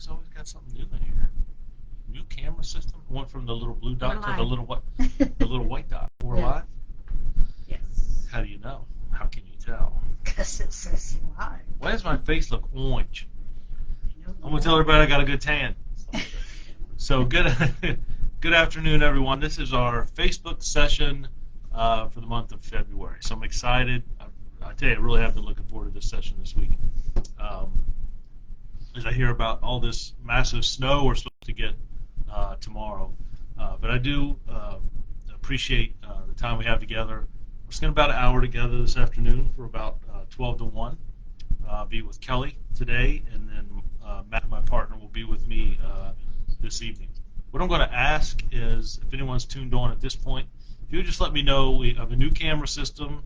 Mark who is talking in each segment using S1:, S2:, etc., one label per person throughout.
S1: guys always got something new in here. New camera system. Went from the little blue
S2: We're
S1: dot to
S2: live.
S1: the little white dot. We're
S2: Yeah.
S1: live.
S2: Yes.
S1: How do you know? How can you tell?
S2: Because it says live.
S1: Why does my face look orange?
S2: You know,
S1: I'm gonna tell everybody I got a good tan. So good, good afternoon, everyone. This is our Facebook session for the month of February. So I'm excited. I tell you, I really have been looking forward to this session this week. As I hear about all this massive snow we're supposed to get tomorrow, but I do appreciate the time we have together. We're spending about an hour together this afternoon for about 12 to 1. Be with Kelly today, and then Matt, my partner, will be with me this evening. What I'm going to ask is, if anyone's tuned on at this point, if you would just let me know. We have a new camera system,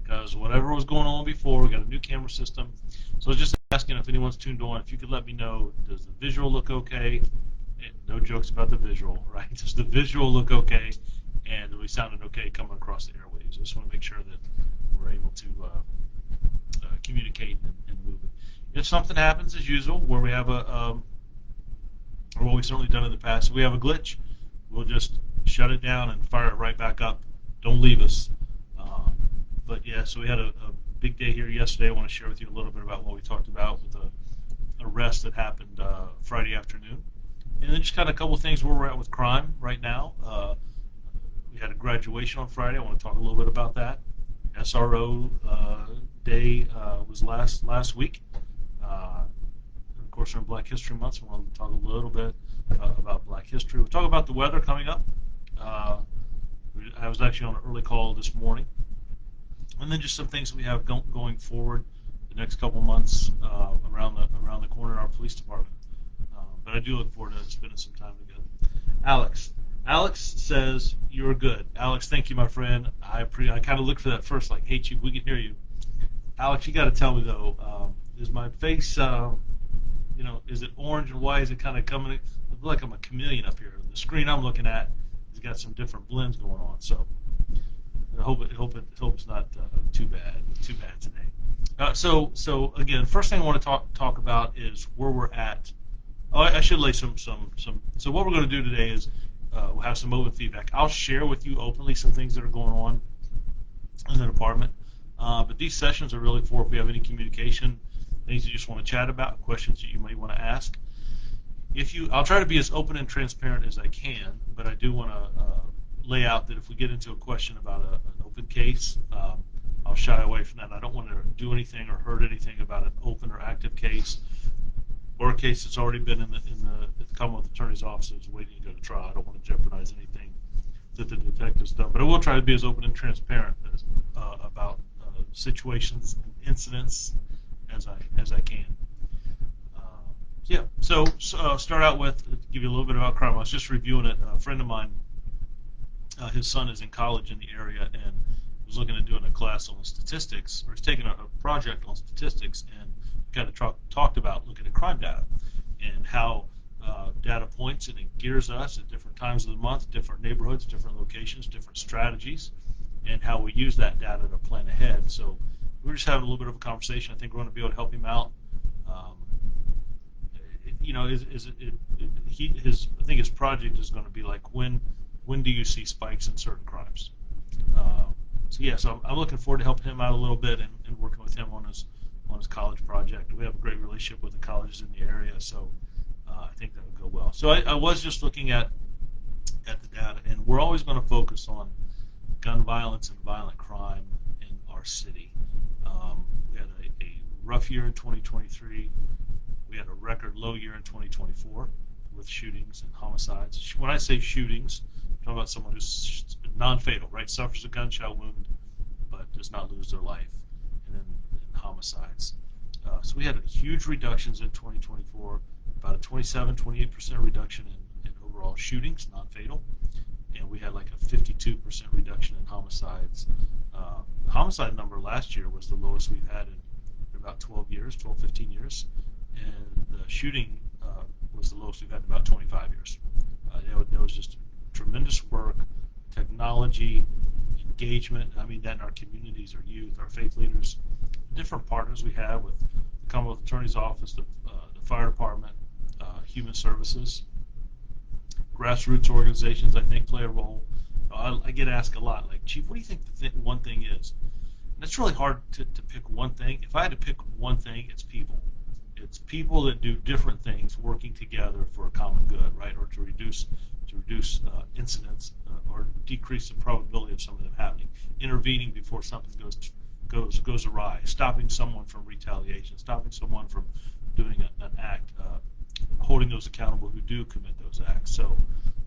S1: because whatever was going on before, we got a new camera system. So I was just asking if anyone's tuned on, if you could let me know, does the visual look okay? No jokes about the visual, right? Does the visual look okay? And do we sounded okay coming across the airwaves? I just want to make sure that we're able to communicate and move it. If something happens, as usual, where we have or what we've certainly done in the past, if we have a glitch, we'll just shut it down and fire it right back up. Don't leave us. But yeah, so we had a big day here yesterday. I want to share with you a little bit about what we talked about with the arrest that happened Friday afternoon. And then just kind of a couple of things where we're at with crime right now. We had a graduation on Friday. I want to talk a little bit about that. SRO Day was last week. And of course, we're in Black History Month, so I want to talk a little bit about Black History. We'll talk about the weather coming up. I was actually on an early call this morning. And then just some things that we have going forward the next couple months around the corner in our police department. But I do look forward to spending some time together. Alex says you're good. Alex, thank you, my friend. I kind of looked for that first, like, hey, Chief, we can hear you. Alex, you got to tell me though, is my face, is it orange and white? Is it kind of coming? I look like I'm a chameleon up here. The screen I'm looking at has got some different blends going on. So I hope it's not too bad today. So again, first thing I want to talk about is where we're at. Oh, I should lay some. So what we're going to do today is we'll have some open feedback. I'll share with you openly some things that are going on in the department. But these sessions are really for if we have any communication, things you just want to chat about, questions that you might want to ask. I'll try to be as open and transparent as I can, but I do want to lay out that if we get into a question about an open case, I'll shy away from that. I don't want to do anything or hurt anything about an open or active case, or a case that's already been in the Commonwealth Attorney's Office waiting to go to trial. I don't want to jeopardize anything that the detective's done, but I will try to be as open and transparent about situations and incidents as I can. So start out with, to give you a little bit about crime. I was just reviewing it. A friend of mine, his son is in college in the area and was looking at doing a class on statistics, or he's taking a project on statistics, and kind of talked about looking at crime data and how data points and it gears us at different times of the month, different neighborhoods, different locations, different strategies, and how we use that data to plan ahead. So we're just having a little bit of a conversation. I think we're going to be able to help him out. I think his project is going to be like, when do you see spikes in certain crimes? So I'm looking forward to helping him out a little bit and working with him on his college project. We have a great relationship with the colleges in the area, so I think that will go well. So I was just looking at the data, and we're always going to focus on gun violence and violent crime in our city. We had a rough year in 2023. We had a record low year in 2024 with shootings and homicides. When I say shootings, I'm talking about someone who's non-fatal, right? Suffers a gunshot wound but does not lose their life, and then homicides. So we had huge reductions in 2024, about a 27-28% reduction in overall shootings, non-fatal, and we had like a 52% reduction in homicides. The homicide number last year was the lowest we've had in about 12 years, 15 years, and the shooting was the lowest we've had in about 25 years. There was just tremendous work, technology, engagement. I mean that in our communities, our youth, our faith leaders, different partners we have with the Commonwealth Attorney's Office, the fire department, human services. Grassroots organizations, I think, play a role. I get asked a lot, like, Chief, what do you think the one thing is? And it's really hard to pick one thing. If I had to pick one thing, it's people. It's people that do different things working together for a common good, right? Or to reduce incidents or decrease the probability of some of them happening. Intervening before something goes awry. Stopping someone from retaliation. Stopping someone from doing an act. Holding those accountable who do commit those acts. So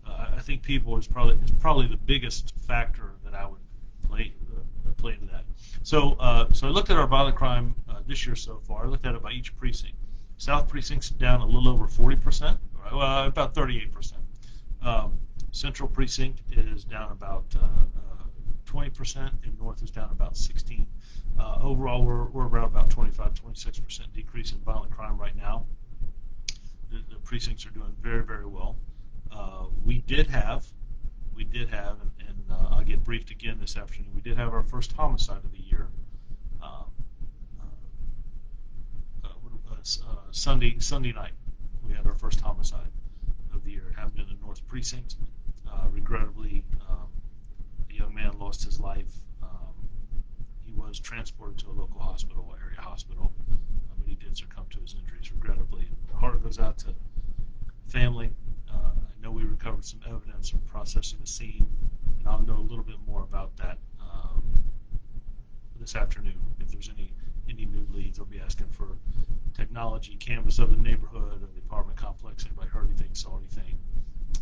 S1: I think people is probably the biggest factor that I would play into that. So I looked at our violent crime this year so far. I looked at it by each precinct. South precinct's down a little over 40%, about 38%. Central precinct is down about 20%, and North is down about 16%. Overall, we're around about 25-26% decrease in violent crime right now. The precincts are doing very, very well. We did have, and I'll get briefed again this afternoon. We did have our first homicide of the year. Sunday night, we had our first homicide of the year. It happened in the North Precinct. Regrettably, a young man lost his life. He was transported to a local hospital, area hospital, but he did succumb to his injuries, regrettably. The heart goes out to family. I know we recovered some evidence from processing the scene, and I'll know a little bit more about that this afternoon. If there's any new leads, I'll be asking for technology, canvas of the neighborhood, of the apartment complex. Anybody heard anything, saw anything?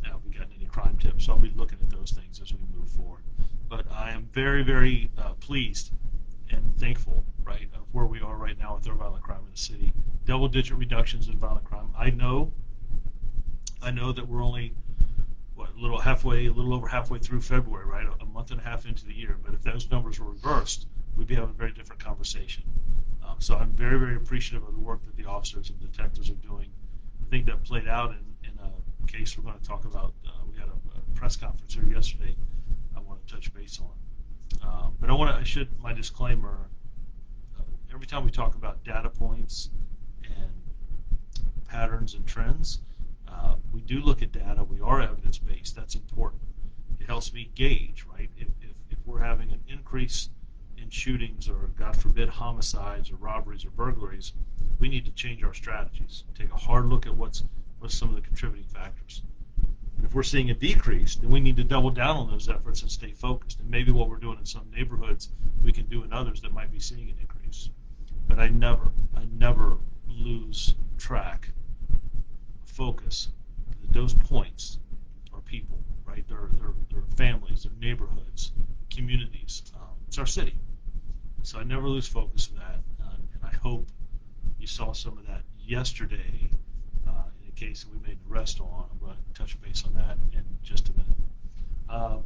S1: Have we gotten any crime tips? So I'll be looking at those things as we move forward. But I am very, very pleased and thankful, right, of where we are right now with our violent crime in the city. Double-digit reductions in violent crime. I know that we're only a little over halfway through February, right? A month and a half into the year. But if those numbers were reversed, we'd be having a very different conversation. So I'm very, very appreciative of the work that the officers and detectives are doing. I think that played out in a case we're going to talk about. We had a press conference here yesterday I want to touch base on. But I should, my disclaimer, every time we talk about data points and patterns and trends, we do look at data. We are evidence-based. That's important. It helps me gauge, right? If we're having an increase in shootings or, God forbid, homicides or robberies or burglaries, we need to change our strategies. Take a hard look at what's some of the contributing factors. And if we're seeing a decrease, then we need to double down on those efforts and stay focused. And maybe what we're doing in some neighborhoods, we can do in others that might be seeing an increase. But I never lose track, focus. Those points are people, right? They're families, they're neighborhoods, communities. It's our city. So I never lose focus of that. And I hope you saw some of that yesterday in a case that we made the arrest on. I'm going to touch base on that in just a minute.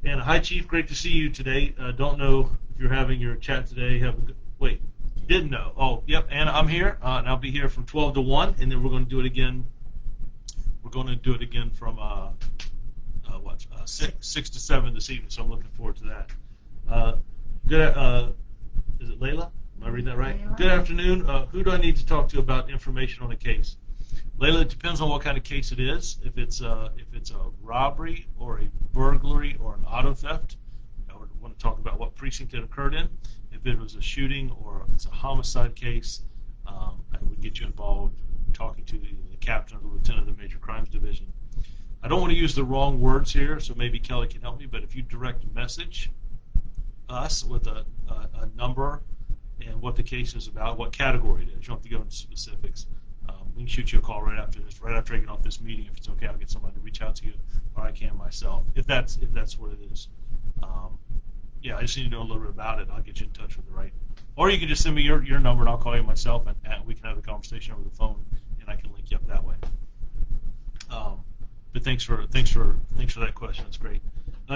S1: And hi, Chief. Great to see you today. Don't know if you're having your chat today. Didn't know. Oh, yep, Anna, I'm here. And I'll be here from 12 to 1, and then we're going to do it again. We're going to do it again from 6 to 7 this evening, so I'm looking forward to that. Is it Layla? Am I reading that right?
S2: Layla.
S1: Good afternoon. Who do I need to talk to about information on a case? Layla, it depends on what kind of case it is. If it's a robbery or a burglary or an auto theft, I would want to talk about what precinct it occurred in. If it was a shooting or it's a homicide case, I would get you involved talking to the captain or the lieutenant of the Major Crimes Division. I don't want to use the wrong words here, so maybe Kelly can help me, but if you direct message us with a number and what the case is about, what category it is, you don't have to go into specifics. We can shoot you a call right after this, right after I get off this meeting. If it's okay, I'll get somebody to reach out to you, or I can myself, if that's what it is. Yeah, I just need to know a little bit about it. I'll get you in touch with the right. Or you can just send me your number, and I'll call you myself, and we can have the conversation over the phone, and I can link you up that way. But thanks for that question. That's great.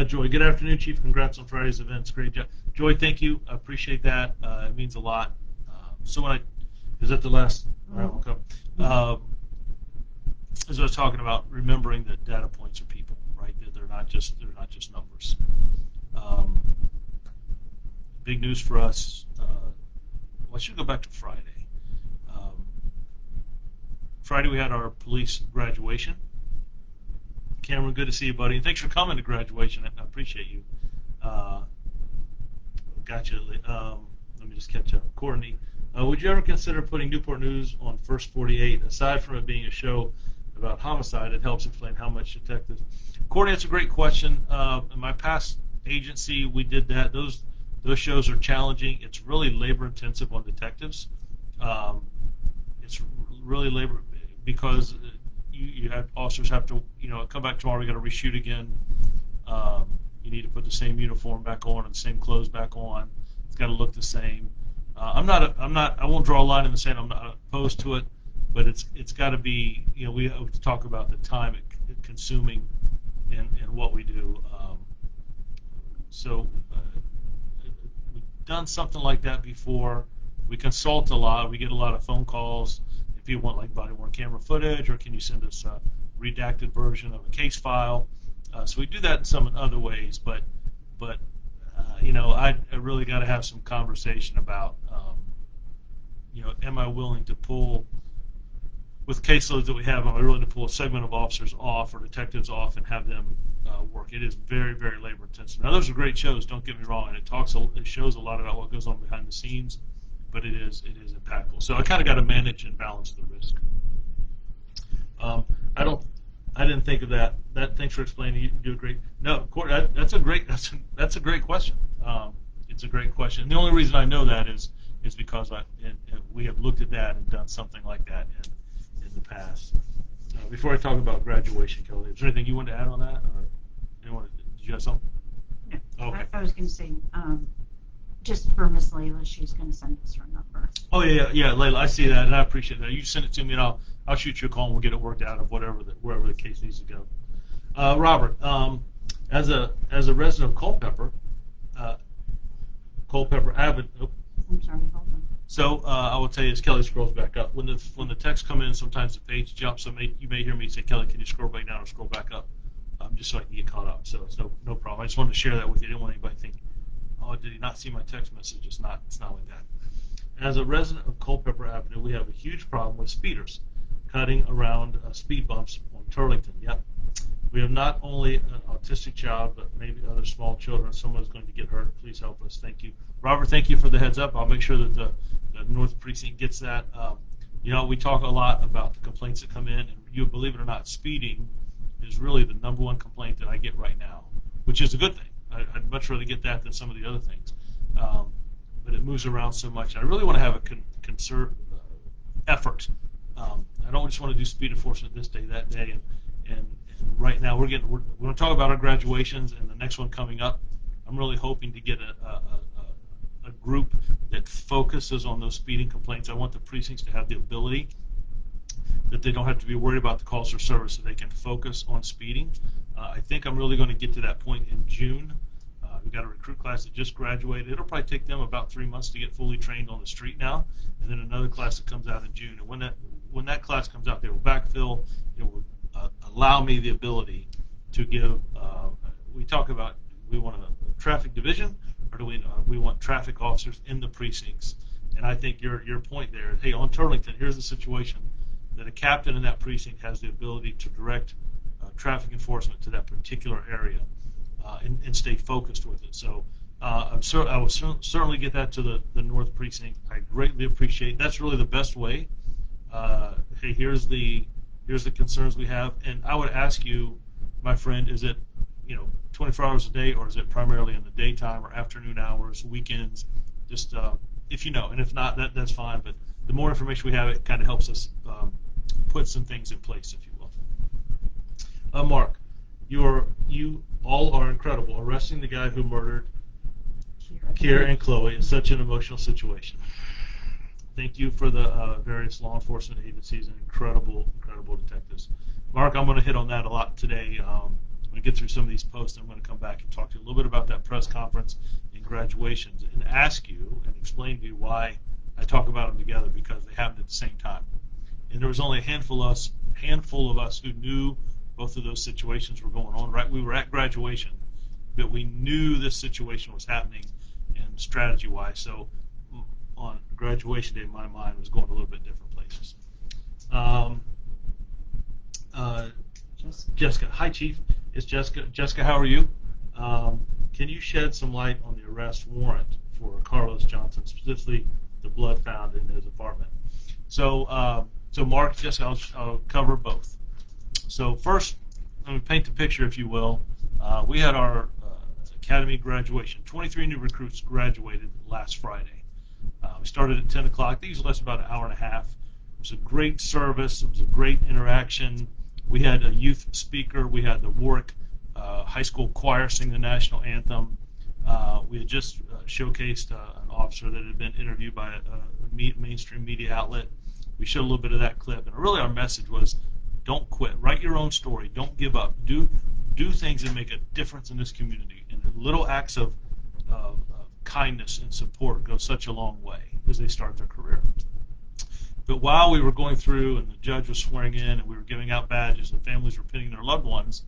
S1: Joy, good afternoon, Chief. Congrats on Friday's events. Great job. Joy, thank you. I appreciate that. It means a lot. So is that the last? All right, we'll come. As I was talking about, remembering that data points are people, right? They're not just numbers. Big news for us. Well, I should go back to Friday. Friday we had our police graduation. Cameron, good to see you, buddy. And thanks for coming to graduation. I appreciate you. Gotcha. Let me just catch up. Courtney, would you ever consider putting Newport News on First 48? Aside from it being a show about homicide, it helps explain how much detectives. Courtney, that's a great question. In my past agency, we did that. Those shows are challenging. It's really labor intensive on detectives. It's really labor because you have officers have to come back tomorrow. We got to reshoot again. You need to put the same uniform back on and the same clothes back on. It's got to look the same. I won't draw a line in the sand. I'm not opposed to it, but it's got to be. We have to talk about the time it consuming in what we do. We've done something like that before. We consult a lot. We get a lot of phone calls. If you want like body-worn camera footage, or can you send us a redacted version of a case file? So we do that in some other ways, but I really got to have some conversation about, am I willing to pull, with caseloads that we have, am I willing to pull a segment of officers off or detectives off and have them work? It is very, very labor intensive. Now those are great shows, don't get me wrong, and it shows a lot about what goes on behind the scenes, but it is impactful. So I kind of got to manage and balance the risk. I didn't think of that. Thanks for explaining. You do a great. No, that's a great question. It's a great question. And the only reason I know that is because we have looked at that and done something like that in the past. Before I talk about graduation, Kelly, is there anything you want to add on that, or did you have something?
S2: No.
S1: Okay.
S2: I was going to say, just for Miss Layla, she's going to send us her number.
S1: Oh yeah, Layla, I see that, and I appreciate that. You send it to me, and I'll shoot you a call, and we'll get it worked out of wherever the case needs to go. Robert, as a resident of Culpeper Avenue.
S2: I'm sorry, hold on.
S1: So I will tell you, as Kelly scrolls back up, when the text come in, sometimes the page jumps. So you may hear me say, Kelly, can you scroll back down or scroll back up, just so I can get caught up. So it's no problem. I just wanted to share that with you. I didn't want anybody to think, oh, did he not see my text message? It's not like that. As a resident of Culpeper Avenue, we have a huge problem with speeders cutting around speed bumps on Turlington. Yep. We have not only an autistic child, but maybe other small children. Someone is going to get hurt. Please help us. Thank you. Robert, thank you for the heads up. I'll make sure that the North Precinct gets that. We talk a lot about the complaints that come in, and you believe it or not, speeding is really the number one complaint that I get right now, which is a good thing. I'd much rather get that than some of the other things. But it moves around so much. I really want to have a concerted effort. I don't just want to do speed enforcement this day, that day, and right now we're going to talk about our graduations and the next one coming up. I'm really hoping to get a group that focuses on those speeding complaints. I want the precincts to have the ability that they don't have to be worried about the calls for service, so they can focus on speeding. I think I'm really going to get to that point in June. We've got a recruit class that just graduated. It'll probably take them about 3 months to get fully trained on the street now, and then another class that comes out in June. And when that class comes out, they will backfill. It will allow me the ability to give. We talk about, we want a traffic division, or do we want traffic officers in the precincts? And I think your point there, hey, on Turlington, here's the situation that a captain in that precinct has the ability to direct traffic enforcement to that particular area and stay focused with it. So I will certainly get that to the North Precinct. I greatly appreciate. That's really the best way. Hey, here's the concerns we have, and I would ask you, my friend, is it 24 hours a day, or is it primarily in the daytime or afternoon hours, weekends? Just if you know, and if not, that's fine. But the more information we have, it kind of helps us put some things in place, if you will. Mark, you all are incredible. Arresting the guy who murdered Kira and Chloe is such an emotional situation. Thank you for the various law enforcement agencies and incredible detectives. Mark, I'm going to hit on that a lot today. When we get through some of these posts, I'm going to come back and talk to you a little bit about that press conference and graduations, and ask you and explain to you why I talk about them together, because they happened at the same time. And there was only a handful of us who knew both of those situations were going on. Right, we were at graduation, but we knew this situation was happening, and strategy-wise. So on graduation day, my mind was going a little bit different places.
S2: Jessica.
S1: Jessica. Hi, Chief. It's Jessica. Jessica, how are you? Can you shed some light on the arrest warrant for Carlos Johnson, specifically the blood found in his apartment? So, Mark, Jessica, I'll cover both. So first, let me paint the picture, if you will. We had our academy graduation. 23 new recruits graduated last Friday. We started at 10 o'clock. These lasted about an hour and a half. It was a great service. It was a great interaction. We had a youth speaker. We had the Warwick High School Choir sing the national anthem. We had just showcased an officer that had been interviewed by a mainstream media outlet. We showed a little bit of that clip, and really our message was, don't quit. Write your own story. Don't give up. Do things that make a difference in this community. And the little acts of kindness and support go such a long way as they start their career. But while we were going through and the judge was swearing in and we were giving out badges and families were pinning their loved ones,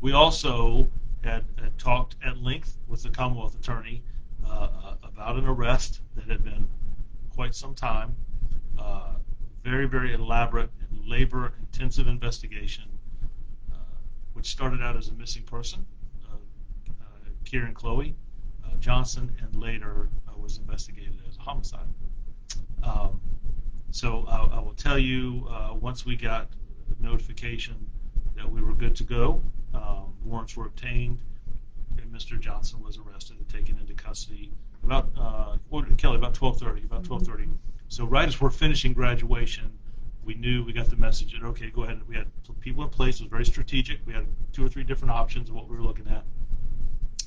S1: we also had talked at length with the Commonwealth Attorney about an arrest that had been quite some time, very, very elaborate and labor-intensive investigation, which started out as a missing person, Kieran Chloe Johnson, and later was investigated as a homicide. So I will tell you, once we got notification that we were good to go, warrants were obtained, and Mr. Johnson was arrested and taken into custody about, Kelly, about 12:30, So right as we're finishing graduation, we knew, we got the message that, okay, go ahead. We had people in place. It was very strategic. We had 2 or 3 different options of what we were looking at.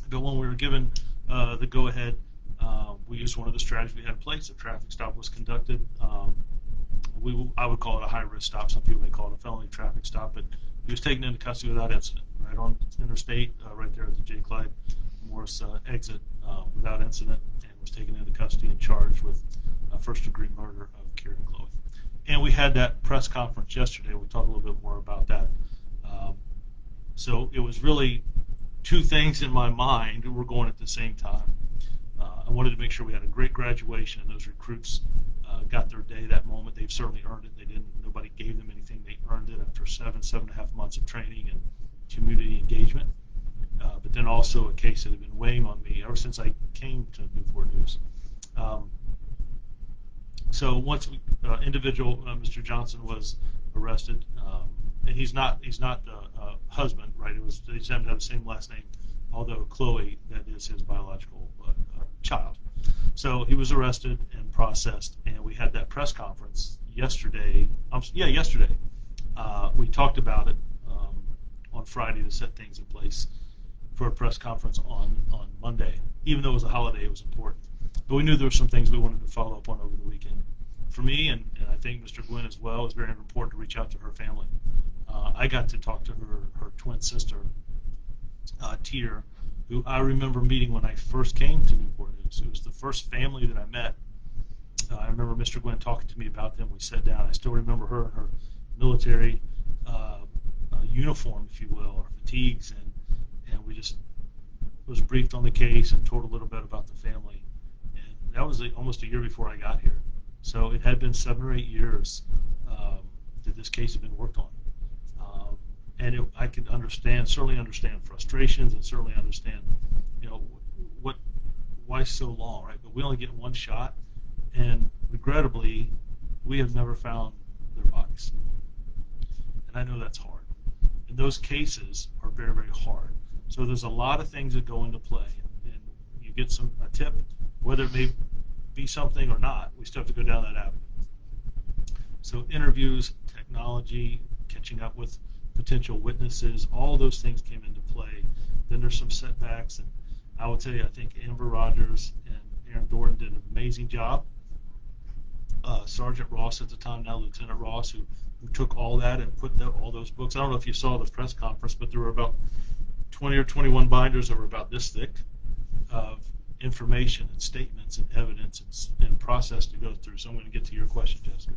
S1: But when we were given the go-ahead, we used one of the strategies we had in place. A traffic stop was conducted. I would call it a high-risk stop. Some people may call it a felony traffic stop, but he was taken into custody without incident, right on interstate, right there at the J. Clyde Morris exit, without incident, and was taken into custody and charged with first-degree murder of Kieran Chloe. And we had that press conference yesterday. We'll talk a little bit more about that. So it was really 2 things in my mind that were going at the same time. I wanted to make sure we had a great graduation and those recruits got their day that moment. They've certainly earned it. Nobody gave them anything. They earned it after 7.5 months of training and community engagement. But then also a case that had been weighing on me ever since I came to Newport News. So once Mr. Johnson was arrested, and he's not the husband, right? They just happen to have the same last name, although Chloe, that is his biological child. So he was arrested and processed, and we had that press conference yesterday. Yesterday. We talked about it on Friday to set things in place for a press conference on Monday. Even though it was a holiday, it was important. But we knew there were some things we wanted to follow up on over the weekend. For me, and I think Mr. Gwynn as well, it was very important to reach out to her family. I got to talk to her twin sister, Tier, who I remember meeting when I first came to Newport News. It was the first family that I met. I remember Mr. Gwynn talking to me about them. We sat down. I still remember her in her military uniform, if you will, or fatigues, and we just was briefed on the case and told a little bit about the family. And that was almost a year before I got here. So it had been 7 or 8 years that this case had been worked on. And I could certainly understand frustrations, and certainly understand, why so long, right? But we only get one shot, and regrettably, we have never found their bodies. And I know that's hard. And those cases are very, very hard. So there's a lot of things that go into play. And you get a tip, whether it may be something or not, we still have to go down that avenue. So interviews, technology, catching up with potential witnesses, all those things came into play. Then there's some setbacks, and I will tell you, I think Amber Rogers and Aaron Thornton did an amazing job. Sergeant Ross at the time, now Lieutenant Ross, who took all that and put all those books. I don't know if you saw the press conference, but there were about 20 or 21 binders that were about this thick of information and statements and evidence and process to go through. So I'm going to get to your question, Jessica.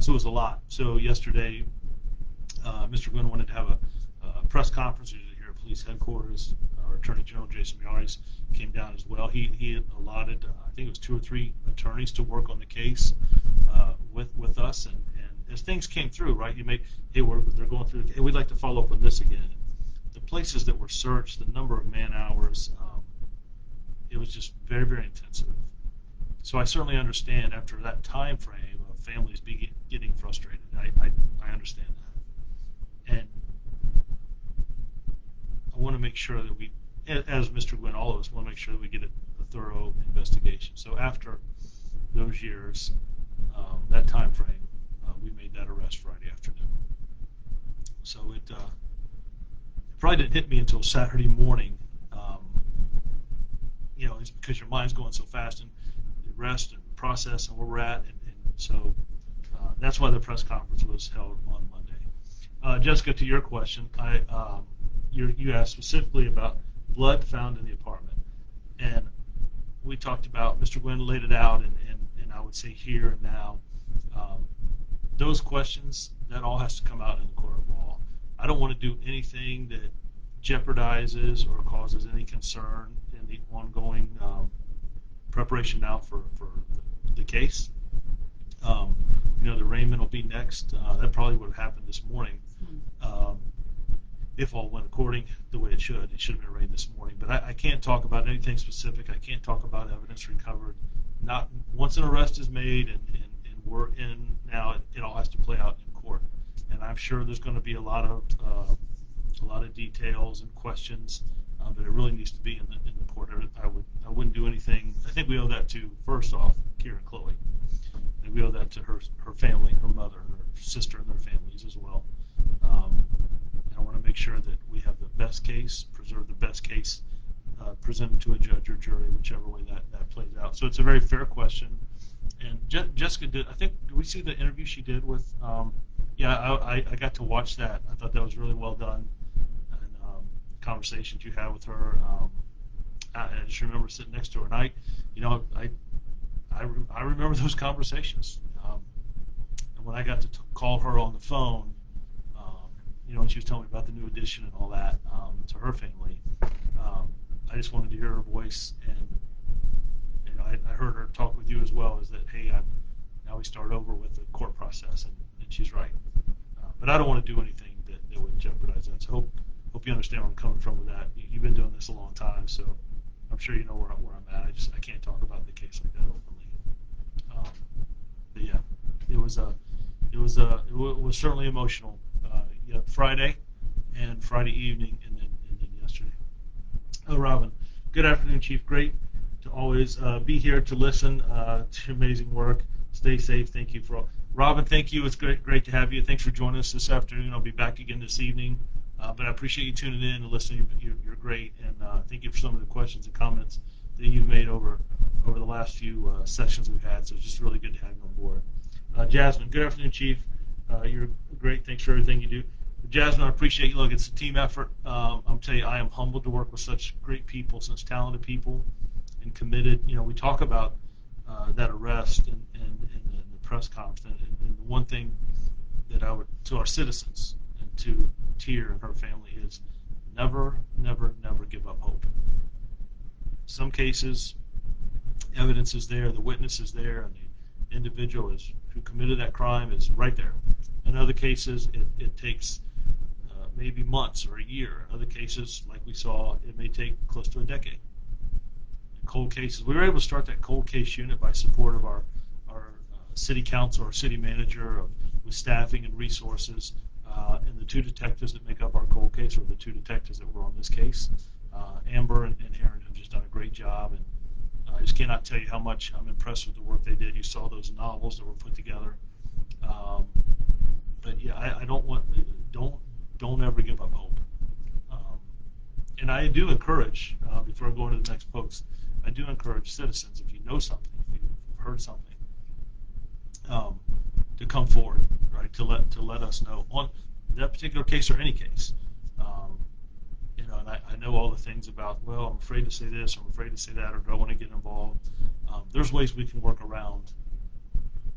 S1: So it was a lot. So yesterday, Mr. Gwynn wanted to have a press conference here at police headquarters. Our Attorney General, Jason Miyares, came down as well. He had allotted, I think it was 2 or 3 attorneys to work on the case with us, and as things came through, right, hey, they're going through, hey, we'd like to follow up on this again. The places that were searched, the number of man hours, it was just very, very intensive. So I certainly understand after that time frame of families getting frustrated. I understand that. And I want to make sure that we, as Mr. Gwynn, all of us want to make sure that we get a thorough investigation. So after those years, that time frame, we made that arrest Friday afternoon. So it probably didn't hit me until Saturday morning. It's because your mind's going so fast and the arrest and the process and where we're at, and so that's why the press conference was held on Monday. Jessica, to your question, you asked specifically about blood found in the apartment, and we talked about, Mr. Gwynn laid it out, and I would say here and now, those questions, that all has to come out in the court of law. I don't want to do anything that jeopardizes or causes any concern in the ongoing preparation now for the case. The arraignment will be next. That probably would have happened this morning if all went according the way it should. It should have been arraigned this morning. But I can't talk about anything specific. I can't talk about evidence recovered. Not once an arrest is made and we're in now, it all has to play out in court. And I'm sure there's going to be a lot of details and questions, but it really needs to be in the court. I wouldn't do anything. I think we owe that to, first off, Kira and Chloe. And we owe that to her family, her mother, her sister, and their families as well. I want to make sure that we have the best case, preserve the best case, presented to a judge or jury, whichever way that plays out. So it's a very fair question. And Jessica did we see the interview she did with, I got to watch that. I thought that was really well done. And conversations you had with her, I just remember sitting next to her. And I remember those conversations. And when I got to call her on the phone, when she was telling me about the new addition and all that to her family, I just wanted to hear her voice. And I heard her talk with you as well, is that, hey, now we start over with the court process, and she's right. But I don't want to do anything that would jeopardize that. So hope you understand where I'm coming from with that. You've been doing this a long time, so I'm sure you know where I'm at. I can't talk about the case like that openly. But yeah, it was certainly emotional. Friday and Friday evening, and then yesterday. Oh, Robin, good afternoon, Chief. Great to always be here to listen to amazing work. Stay safe. Thank you for all. Robin, thank you. It's great to have you. Thanks for joining us this afternoon. I'll be back again this evening. But I appreciate you tuning in and listening. You're great, and thank you for some of the questions and comments that you've made over the last few sessions we've had. So it's just really good to have you on board. Jasmine, good afternoon, Chief. You're great. Thanks for everything you do. Jasmine, I appreciate you. Look, it's a team effort. I'm telling you, I am humbled to work with such great people, such talented people, and committed. We talk about that arrest and the press conference, and the one thing that I would, to our citizens and to Tier and her family, is never, never, never give up hope. Some cases, evidence is there, the witness is there, and the individual who committed that crime is right there. In other cases, it takes maybe months or a year. In other cases, like we saw, it may take close to a decade. In cold cases, we were able to start that cold case unit by support of our city council or city manager with staffing and resources, and the two detectives that make up our cold case, or the two detectives that were on this case. Amber and Aaron have just done a great job, and I just cannot tell you how much I'm impressed with the work they did. You saw those novels that were put together. But yeah, I don't ever give up hope. And I do encourage, before I go into the next post, I do encourage citizens, if you know something, if you've heard something, to come forward, right? To let us know on that particular case or any case. And I know all the things about, well, I'm afraid to say this, or I'm afraid to say that, or do I want to get involved? There's ways we can work around.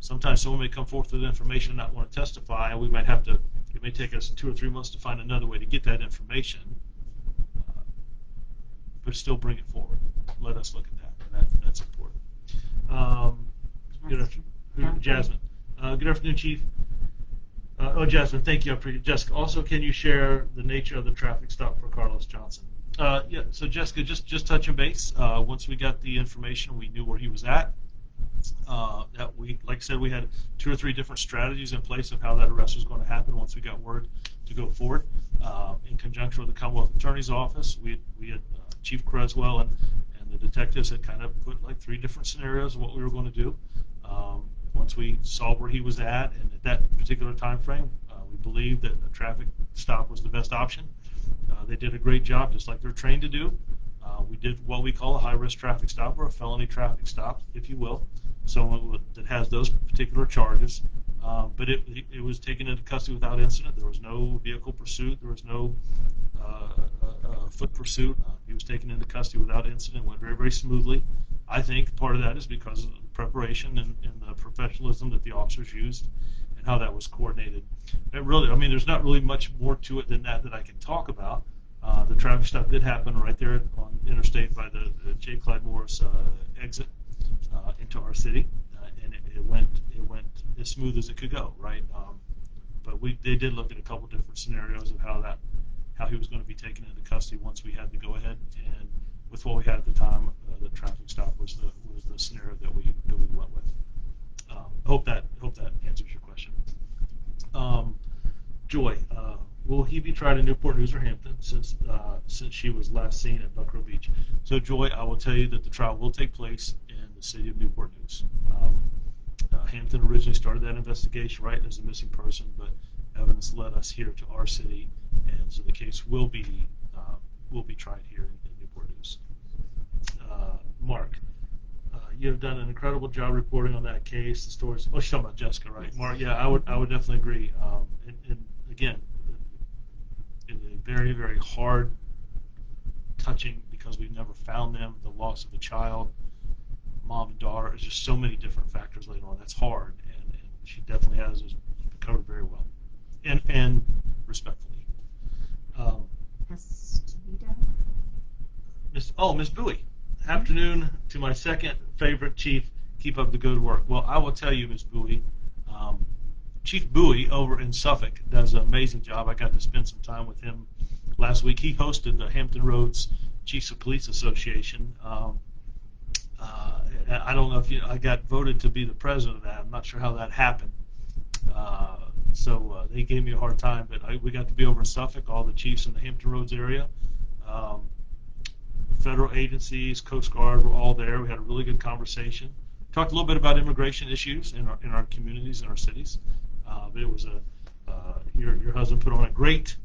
S1: Sometimes someone may come forth with information and not want to testify, and we might have to. It may take us 2 or 3 months to find another way to get that information, but still bring it forward. Let us look at that, and that's important. Good afternoon, Jasmine. Good afternoon, Chief. Jasmine, thank you. I appreciate it. Jessica, also, can you share the nature of the traffic stop for Carlos Johnson? Yeah, so Jessica, just touching base. Once we got the information, we knew where he was at. That we, like I said, we had 2 or 3 different strategies in place of how that arrest was going to happen once we got word to go forward. In conjunction with the Commonwealth Attorney's Office, we had Chief Creswell and the detectives had kind of put like 3 different scenarios of what we were going to do. Once we saw where he was at, and at that particular time frame, we believed that a traffic stop was the best option. They did a great job, just like they're trained to do. We did what we call a high-risk traffic stop, or a felony traffic stop, if you will, someone that has those particular charges. But it was taken into custody without incident. There was no vehicle pursuit. There was no foot pursuit. He was taken into custody without incident. Went very, very smoothly. I think part of that is because of the preparation and the professionalism that the officers used and how that was coordinated. It really, I mean, there's not really much more to it than that I can talk about. The traffic stop did happen right there on Interstate by the J. Clyde Morris exit into our city, and it went as smooth as it could go, right? But they did look at a couple different scenarios of how he was going to be taken into custody once we had to go ahead, and with what we had at the time, the traffic stop was the scenario that we went with. Hope that answers your question. Joy, will he be tried in Newport News or Hampton since she was last seen at Buckrow Beach? So Joy, I will tell you that the trial will take place in the city of Newport News. Hampton originally started that investigation right as a missing person, but evidence led us here to our city, and so the case will be tried here in Newport News. Mark, you have done an incredible job reporting on that case. The stories. Oh, she's talking about Jessica, right? Mark, yeah, I would definitely agree. And again, it's a very, very hard, touching, because we've never found them. The loss of a child, mom and daughter. There's just so many different factors later on. That's hard, and she definitely has covered very well, and respectfully.
S2: Estevita?
S1: Miss Bowie. Afternoon to my second favorite chief. Keep up the good work. Well, I will tell you, Miss Bowie, Chief Bowie over in Suffolk does an amazing job. I got to spend some time with him last week. He hosted the Hampton Roads Chiefs of Police Association. I don't know if I got voted to be the president of that. I'm not sure how that happened. So they gave me a hard time, but we got to be over in Suffolk, all the chiefs in the Hampton Roads area. Federal agencies, Coast Guard were all there. We had a really good conversation. Talked a little bit about immigration issues in our communities and our cities. But it was your husband put on a great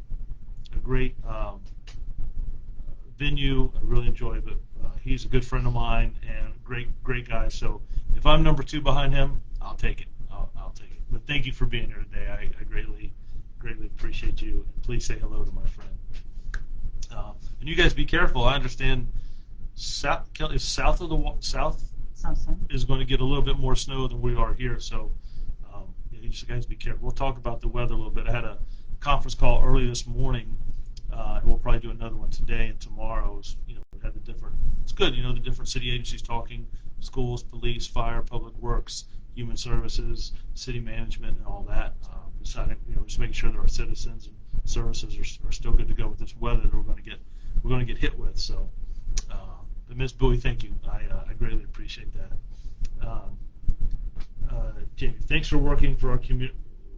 S1: venue. I really enjoyed it. He's a good friend of mine and great guy. So if I'm number 2 behind him, I'll take it. I'll take it. But thank you for being here today. I greatly appreciate you. And please say hello to my friend. And you guys be careful. I understand south of the south is going to get a little bit more snow than we are here. So you just guys be careful. We'll talk about the weather a little bit. I had a conference call early this morning, and we'll probably do another one today and tomorrow. We had it's good, the different city agencies talking, schools, police, fire, public works, human services, city management, and all that. Deciding, just making sure that our citizens and services are still good to go with this weather that we're going to get hit with. So, but Ms. Bowie, thank you. I greatly appreciate that. Jamie, thanks for working for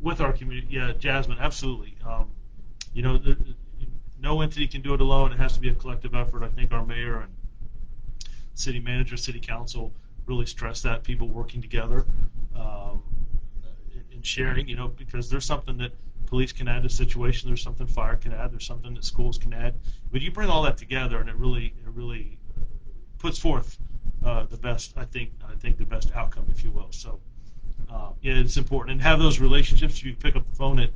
S1: with our community. Yeah, Jasmine, absolutely. No entity can do it alone. It has to be a collective effort. I think our mayor and city manager, city council really stress that, people working together and sharing, because there's something that police can add to a situation, there's something fire can add, there's something that schools can add. But you bring all that together, and it really puts forth the best, I think the best outcome, if you will. So yeah, it's important, and have those relationships. If you pick up the phone at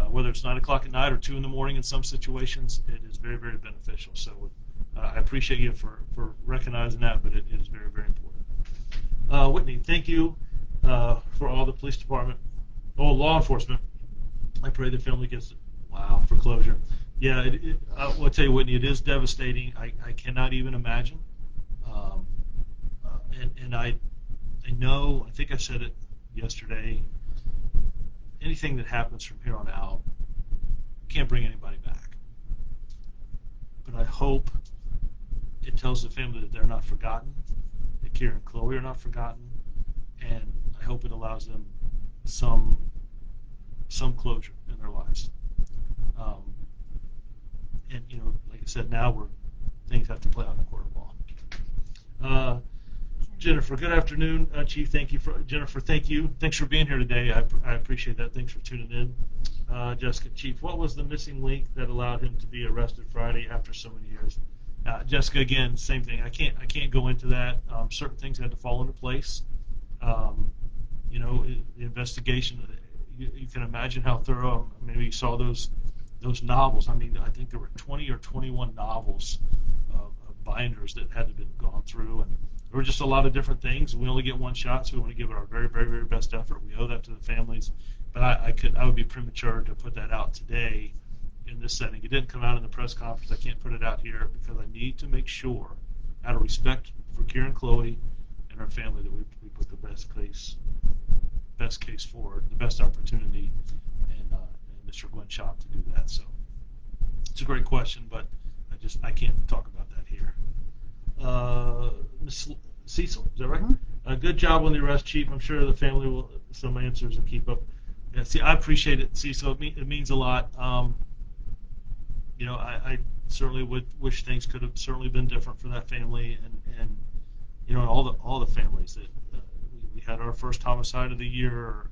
S1: whether it's 9 o'clock at night or 2 in the morning, in some situations, it is very, very beneficial. So I appreciate you for recognizing that, but it is very, very important. Whitney, thank you for all the police department, law enforcement. I pray the family gets foreclosure. Yeah, I will tell you, Whitney, it is devastating. I cannot even imagine. And I know, I think I said it yesterday, anything that happens from here on out, can't bring anybody back. But I hope it tells the family that they're not forgotten, that Kira and Chloe are not forgotten, and I hope it allows them some closure in their lives. And like I said, now things have to play out in the court of law. Jennifer, good afternoon, Chief. Jennifer. Thank you. Thanks for being here today. I appreciate that. Thanks for tuning in. Jessica, Chief, what was the missing link that allowed him to be arrested Friday after so many years? Jessica, again, same thing. I can't go into that. Certain things had to fall into place. The investigation. You can imagine how thorough. Maybe you saw those novels. I mean, I think there were 20 or 21 novels of binders that had to be gone through, and there were just a lot of different things. We only get one shot, so we want to give it our very, very, very best effort. We owe that to the families. But I would be premature to put that out today in this setting. It didn't come out in the press conference. I can't put it out here because I need to make sure, out of respect for Kira and Chloe and our family, that we put the best case forward, the best opportunity, and Mr. Gwen Shop to do that. So it's a great question, but I can't talk about that here. Ms. Cecil, is that right?
S2: Mm-hmm.
S1: Good job on the arrest, Chief. I'm sure the family will some answers and keep up. Yeah, see, I appreciate it, Cecil. It means a lot. I certainly would wish things could have certainly been different for that family, and all the families that we had our first homicide of the year.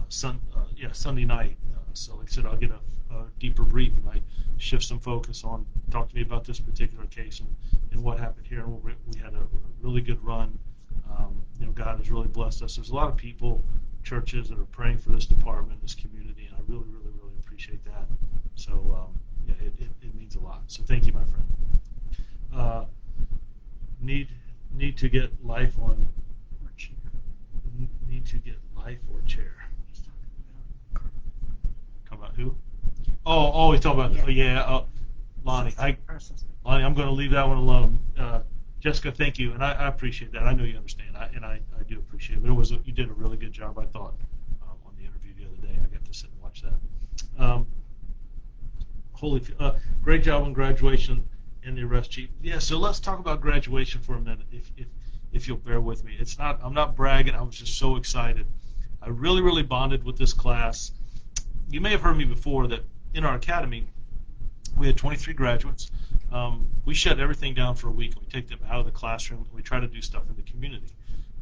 S1: Sunday night. So like I said, I'll get a deeper brief and I shift some focus on talk to me about this particular case and what happened here. And we had a really good run. God has really blessed us. There's a lot of people, churches that are praying for this department, this community, and I really, really, really appreciate that. So it means a lot. So thank you, my friend. Need to get life on or chair. Need to get life or chair. Talking about who? Oh, he's talking about Lonnie. Lonnie, I'm going to leave that one alone. Jessica, thank you, and I appreciate that. I know you understand, and I do appreciate it. But you did a really good job, I thought, on the interview the other day. I got to sit and watch that. Great job on graduation and the arrest, Chief. Yeah, so let's talk about graduation for a minute, if you'll bear with me. I'm not bragging. I was just so excited. I really, really bonded with this class. You may have heard me before that in our academy, we had 23 graduates. We shut everything down for a week. We take them out of the classroom. And we try to do stuff in the community.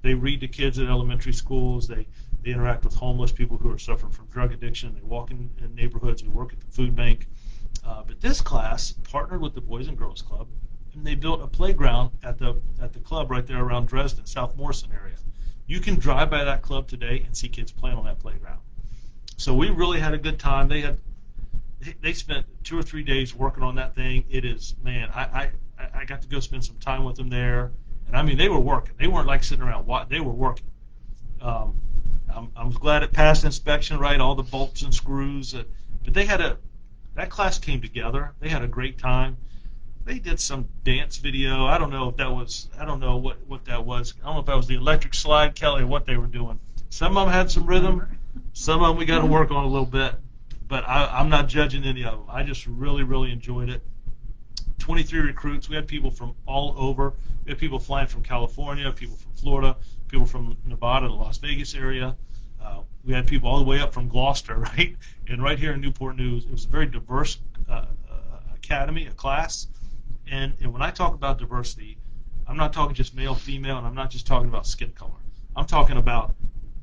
S1: They read to kids at elementary schools. They interact with homeless people who are suffering from drug addiction. They walk in neighborhoods. We work at the food bank. But this class partnered with the Boys and Girls Club, and they built a playground at the club right there around Dresden, South Morrison area. You can drive by that club today and see kids playing on that playground. So we really had a good time. They spent 2 or 3 days working on that thing. It is, man, I got to go spend some time with them there, and I mean they were working. They weren't like sitting around. They were working. I'm glad it passed inspection, right? All the bolts and screws. But that class came together. They had a great time. They did some dance video. I don't know what that was. I don't know if that was the electric slide, Kelly, or what they were doing. Some of them had some rhythm. Some of them we got to work on a little bit. But I'm not judging any of them. I just really, really enjoyed it. 23 recruits. We had people from all over. We had people flying from California, people from Florida, people from Nevada, the Las Vegas area. We had people all the way up from Gloucester, right? And right here in Newport News, it was a very diverse academy, a class. And when I talk about diversity, I'm not talking just male, female, and I'm not just talking about skin color. I'm talking about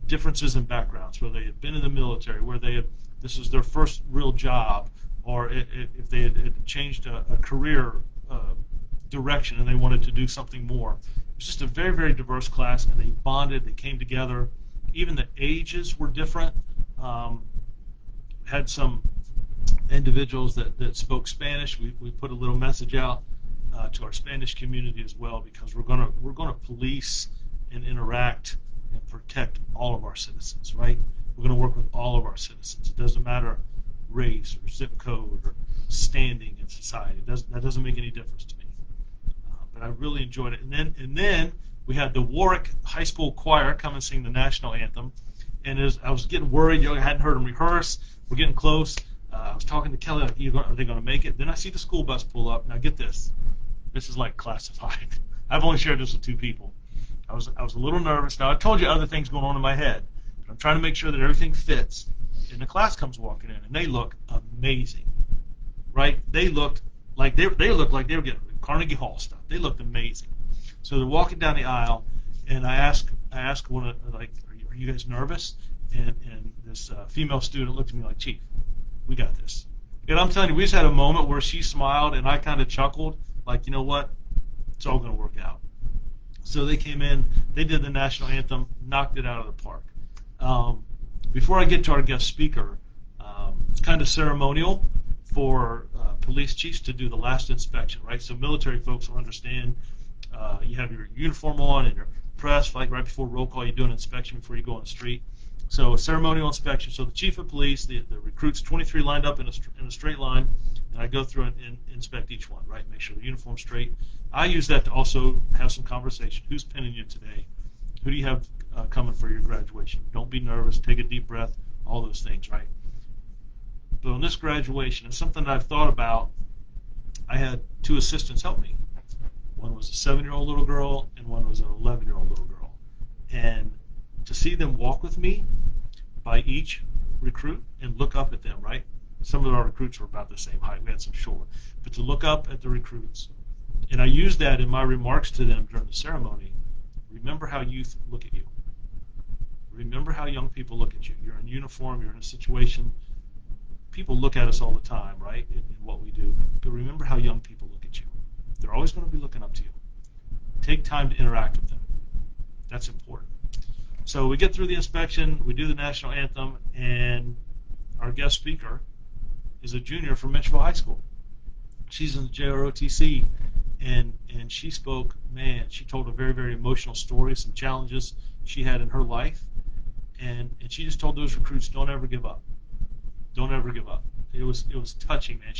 S1: differences in backgrounds, where they had been in the military, where this was their first real job, or if they had changed a career direction and they wanted to do something more. It was just a very, very diverse class, and they bonded, they came together. Even the ages were different. Had some individuals that spoke Spanish. We put a little message out to our Spanish community as well, because we're gonna police and interact and protect all of our citizens, right? We're going to work with all of our citizens. It doesn't matter race or zip code or standing in society. That doesn't make any difference to me. But I really enjoyed it. And then we had the Warwick High School Choir come and sing the national anthem. And I was getting worried. I hadn't heard them rehearse. We're getting close. I was talking to Kelly, like, are they going to make it? Then I see the school bus pull up. Now get this. This is like classified. I've only shared this with 2 people. I was a little nervous. Now I told you other things going on in my head. But I'm trying to make sure that everything fits. And the class comes walking in, and they look amazing, right? They looked like they were getting Carnegie Hall stuff. They looked amazing. So they're walking down the aisle, and I asked one of, like, are you guys nervous? And this female student looked at me like, Chief, we got this. And I'm telling you, we just had a moment where she smiled, and I kind of chuckled, like, you know what? It's all going to work out. So they came in, they did the national anthem, knocked it out of the park. Before I get to our guest speaker, it's kind of ceremonial for police chiefs to do the last inspection, right? So military folks will understand. You have your uniform on and your press, like right before roll call, you do an inspection before you go on the street. So a ceremonial inspection. So the chief of police, the recruits, 23 lined up in a straight line, and I go through and inspect each one, right? Make sure the uniform's straight. I use that to also have some conversation. Who's pinning you today? Who do you have coming for your graduation? Don't be nervous. Take a deep breath. All those things, right? But on this graduation, it's something that I've thought about. I had 2 assistants help me. One was a 7-year-old little girl, and one was an 11-year-old little girl. And to see them walk with me by each recruit and look up at them, right? Some of our recruits were about the same height. We had some short. But to look up at the recruits, and I used that in my remarks to them during the ceremony. Remember how youth look at you. Remember how young people look at you. You're in uniform, you're in a situation. People look at us all the time, right, in what we do. But remember how young people look at you. They're always going to be looking up to you. Take time to interact with them. That's important. So we get through the inspection, we do the national anthem, and our guest speaker is a junior from Mitchellville High School. She's in the JROTC, and she spoke, man, she told a very, very emotional story, some challenges she had in her life, and she just told those recruits, don't ever give up. Don't ever give up. It was touching, man.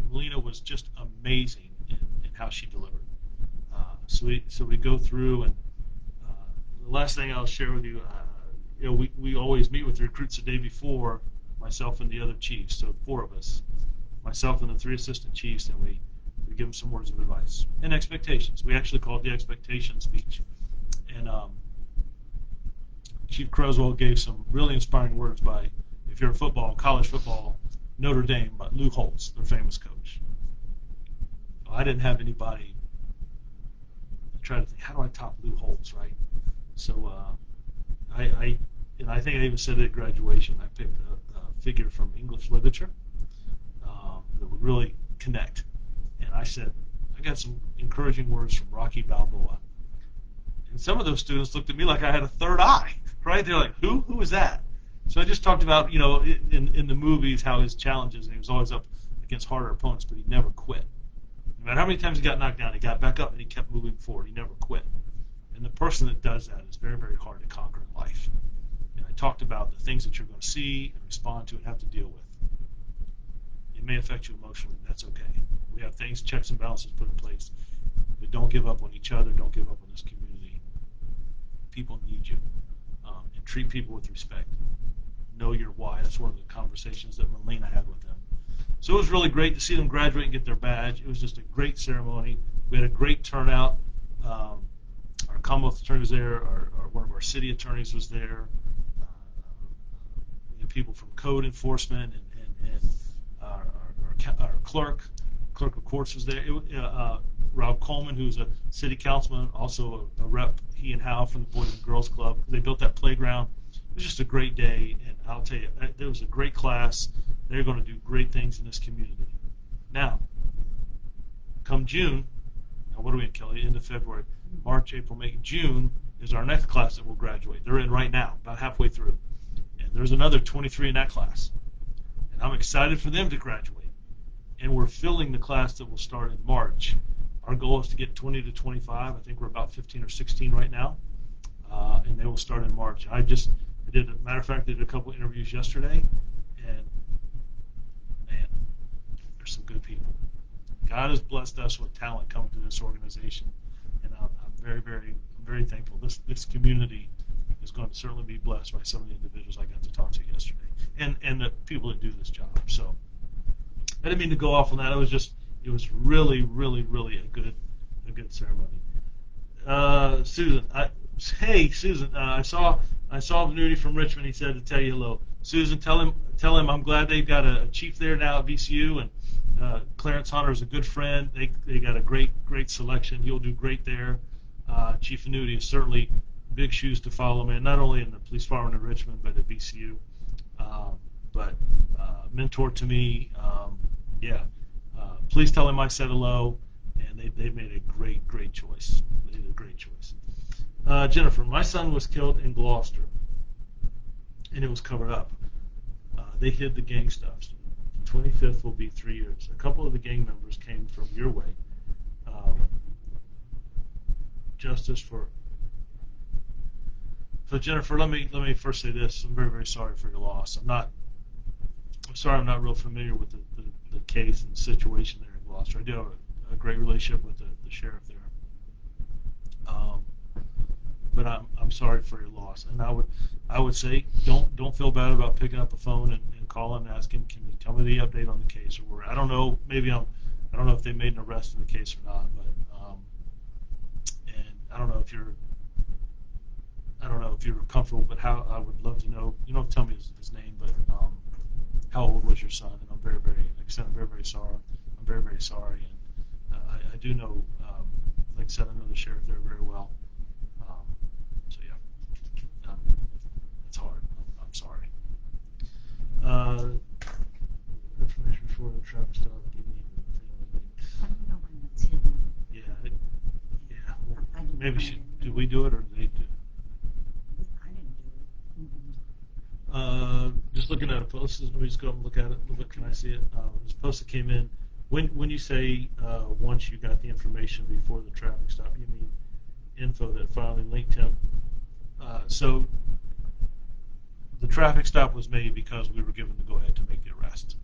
S1: Melina was just amazing in how she delivered. So we go through, and the last thing I'll share with you, we always meet with the recruits the day before, myself and the other chiefs, so 4 of us, myself and the 3 assistant chiefs, and we give them some words of advice and expectations. We actually called the expectation speech, and Chief Creswell gave some really inspiring words by, if you're a college football, Notre Dame, by Lou Holtz, their famous coach. I didn't have anybody. I tried to think, how do I top Lou Holtz, right? So I think I even said it at graduation. I picked a figure from English literature that would really connect. And I said, I got some encouraging words from Rocky Balboa. And some of those students looked at me like I had a third eye, right? They're like, who? Who is that? So I just talked about, in the movies, how his challenges, and he was always up against harder opponents, but he never quit. No matter how many times he got knocked down, he got back up and he kept moving forward. He never quit. And the person that does that is very, very hard to conquer in life. And I talked about the things that you're going to see and respond to and have to deal with. It may affect you emotionally. That's okay. We have things, checks and balances put in place. But don't give up on each other. Don't give up on this community. People need you. And treat people with respect. Know your why. That's one of the conversations that Melina had with them. So it was really great to see them graduate and get their badge. It was just a great ceremony. We had a great turnout. Our Commonwealth attorney was there. One of our city attorneys was there. We had people from code enforcement and our clerk of courts was there. Rob Coleman, who's a city councilman, also a rep, he and Hal from the Boys and Girls Club. They built that playground. It was just a great day, and I'll tell you, there was a great class. They're going to do great things in this community. Now, come June, now what are we in, Kelly? End of February, March, April, May. June is our next class that will graduate. They're in right now, about halfway through. And there's another 23 in that class. And I'm excited for them to graduate. And we're filling the class that will start in March. Our goal is to get 20 to 25. I think we're about 15 or 16 right now. And they will start in March. I did, as a matter of fact, I did a couple interviews yesterday, and man, there's some good people. God has blessed us with talent coming to this organization, and I'm very, very thankful. This community is going to certainly be blessed by some of the individuals I got to talk to yesterday, and the people that do this job. So I didn't mean to go off on that. It was really, really, really a good ceremony. Susan, hey Susan, I saw Venuti from Richmond. He said to tell you hello. Susan, tell him I'm glad they've got a chief there now at VCU, and Clarence Hunter is a good friend. They got a great selection. He'll do great there. Chief Venuti is certainly big shoes to follow, man. Not only in the police department in Richmond, but at VCU. But mentor to me. Yeah. Please tell him I said hello, and they made a great choice. They did a great choice. Jennifer, my son was killed in Gloucester, and it was covered up. They hid the gang stuff. The 25th will be 3 years. A couple of the gang members came from your way. Justice for. So Jennifer, let me first say this. I'm very sorry for your loss. I'm sorry I'm not real familiar with the case and the situation there in Gloucester. I do have a great relationship with the sheriff there. But I'm sorry for your loss. And I would say don't feel bad about picking up a phone and calling and asking, can you tell me the update on the case, or where I don't know, I don't know if they made an arrest in the case or not, but and I don't know if you're comfortable, but how I would love to know. You don't tell me his name, but how old was your son? And I'm very, like I said, I'm very sorry. I'm very sorry, and I do know, like I said, I know the sheriff there very well. So yeah, it's hard. I'm sorry. Information before the traffic stop.
S2: I don't know when it's hidden.
S1: Yeah. Well,
S2: I didn't
S1: maybe
S2: find it.
S1: did we do it or did they do it?
S2: I didn't do it.
S1: Just looking at a post. Let me just go up and look at it a little bit. Can I see it? This post that came in. When you say once you got the information before the traffic stop, you mean info that finally linked him. So the traffic stop was made because we were given the go-ahead to make the arrest.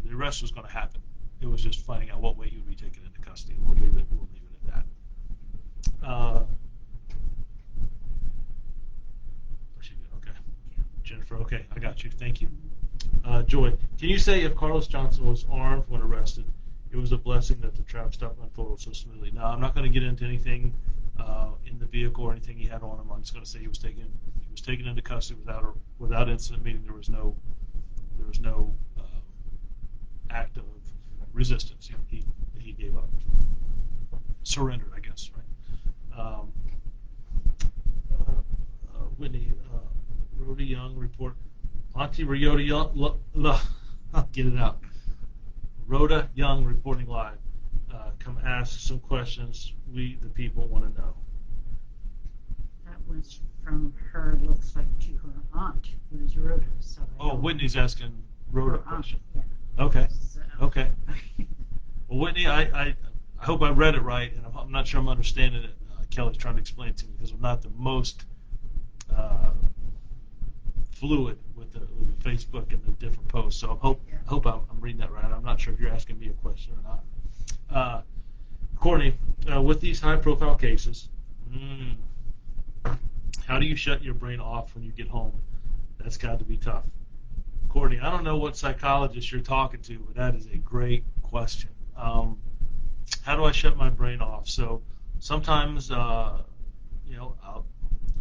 S1: The arrest was going to happen. It was just finding out what way he would be taken into custody. We'll leave it at that. Okay. Jennifer, okay, I got you. Thank you. Joy, can you say if Carlos Johnson was armed when arrested, it was a blessing that the traffic stop unfolded so smoothly? Now, I'm not going to get into anything in the vehicle or anything he had on him. I'm just going to say he was taken into custody without incident, meaning there was no act of resistance. He gave up, surrendered, I guess, right? Whitney, Rhoda Young report. Auntie Rhoda Young, I'll get it out. Rhoda Young reporting live. Come ask some questions we, the people, want to know.
S2: That was from her, looks like, to her aunt, who's Rhoda. So
S1: Whitney's asking Rhoda a
S2: her aunt,
S1: question.
S2: yeah.
S1: Okay.
S2: So.
S1: Okay. Well, Whitney, I hope I read it right, and I'm not sure I'm understanding it. Kelly's trying to explain it to me because I'm not the most fluid with the Facebook and the different posts. So I hope I'm reading that right. I'm not sure if you're asking me a question or not. Courtney, with these high-profile cases, how do you shut your brain off when you get home? That's got to be tough. Courtney, I don't know what psychologist you're talking to, but that is a great question. How do I shut my brain off? So sometimes, I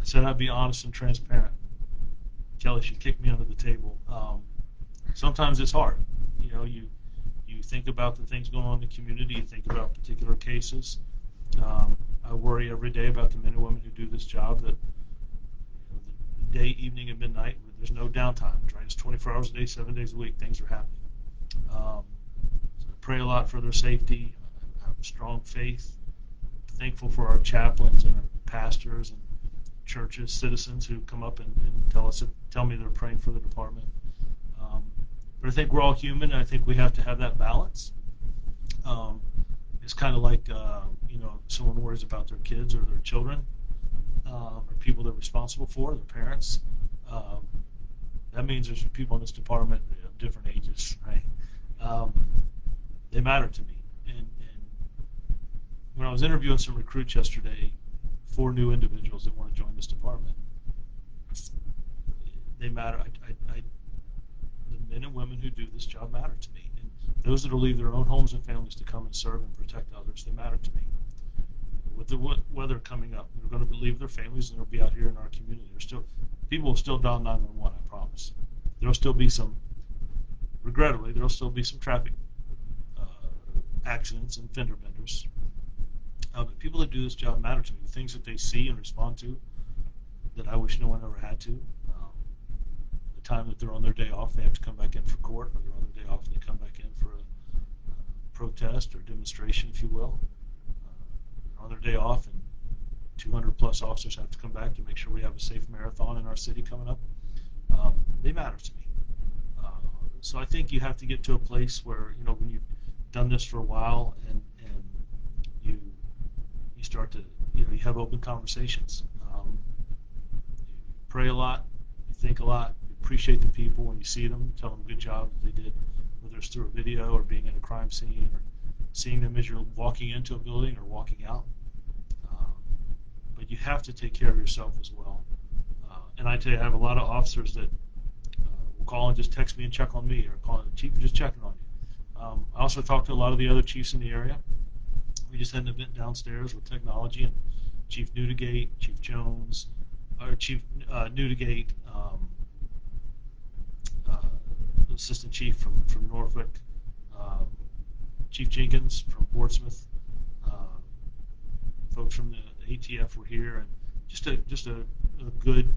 S1: said I'd be honest and transparent. Kelly should kick me under the table. Sometimes it's hard. You think about the things going on in the community. You think about particular cases. I worry every day about the men and women who do this job. That the day, evening, and midnight. There's no downtime. Right? It's 24 hours a day, 7 days a week. Things are happening. So I pray a lot for their safety. I have a strong faith. Thankful for our chaplains and our pastors and churches, citizens who come up and tell me they're praying for the department. But I think we're all human, and I think we have to have that balance. It's kind of like someone worries about their kids or their children, or people they're responsible for, their parents. That means there's people in this department of different ages, right? They matter to me. And when I was interviewing some recruits yesterday, 4 new individuals that want to join this department, they matter. The men and women who do this job matter to me, and those that will leave their own homes and families to come and serve and protect others, they matter to me. With the weather coming up, they're going to leave their families and they'll be out here in our community. People will still dial 911, I promise. There'll still be regrettably, there'll still be some traffic accidents and fender benders. But people that do this job matter to me. The things that they see and respond to that I wish no one ever had to. The time that they're on their day off, they have to come back in for court, or they're on their day off and they come back in for a protest or demonstration, if you will. They're on their day off, and 200 plus officers have to come back to make sure we have a safe marathon in our city coming up. They matter to me. So I think you have to get to a place where, when you've done this for a while and you start to, you have open conversations. You pray a lot, you think a lot, you appreciate the people when you see them, tell them good job that they did, whether it's through a video or being in a crime scene or seeing them as you're walking into a building or walking out. But you have to take care of yourself as well. And I tell you, I have a lot of officers that will call and just text me and check on me, or call the chief and just checking on you. I also talk to a lot of the other chiefs in the area. We just had an event downstairs with technology, and Chief Newdigate, Chief Jones, or Chief Newdigate, Assistant Chief from Norfolk, Chief Jenkins from Portsmouth, folks from the ATF were here, and just a good,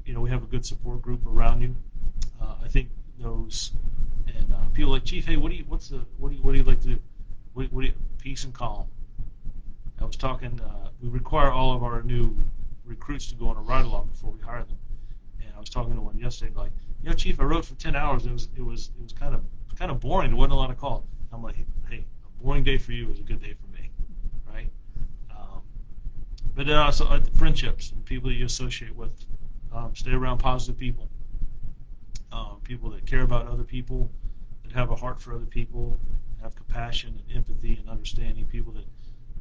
S1: we have a good support group around you. I think those and people like, Chief, hey, what do you like to do? What do you, peace and calm. I was talking. We require all of our new recruits to go on a ride along before we hire them. And I was talking to one yesterday, like, Chief, I rode for 10 hours. It was kind of boring. There wasn't a lot of calls. I'm like, hey, a boring day for you is a good day for me, right? But then also friendships and people that you associate with. Stay around positive people. People that care about other people, that have a heart for other people, have compassion and empathy and understanding. People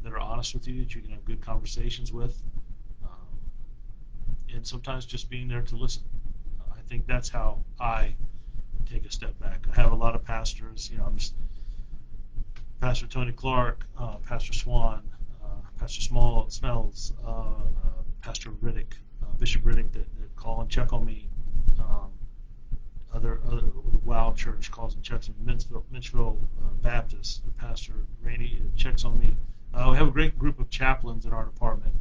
S1: that are honest with you, that you can have good conversations with, and sometimes just being there to listen. I think that's how I take a step back. I have a lot of pastors. I'm just Pastor Tony Clark, Pastor Swan, Pastor Smells, Pastor Riddick, Bishop Riddick that call and check on me. Other Wow Church calls and checks on me. Mitchville Baptist, Pastor Rainey checks on me. We have a great group of chaplains in our department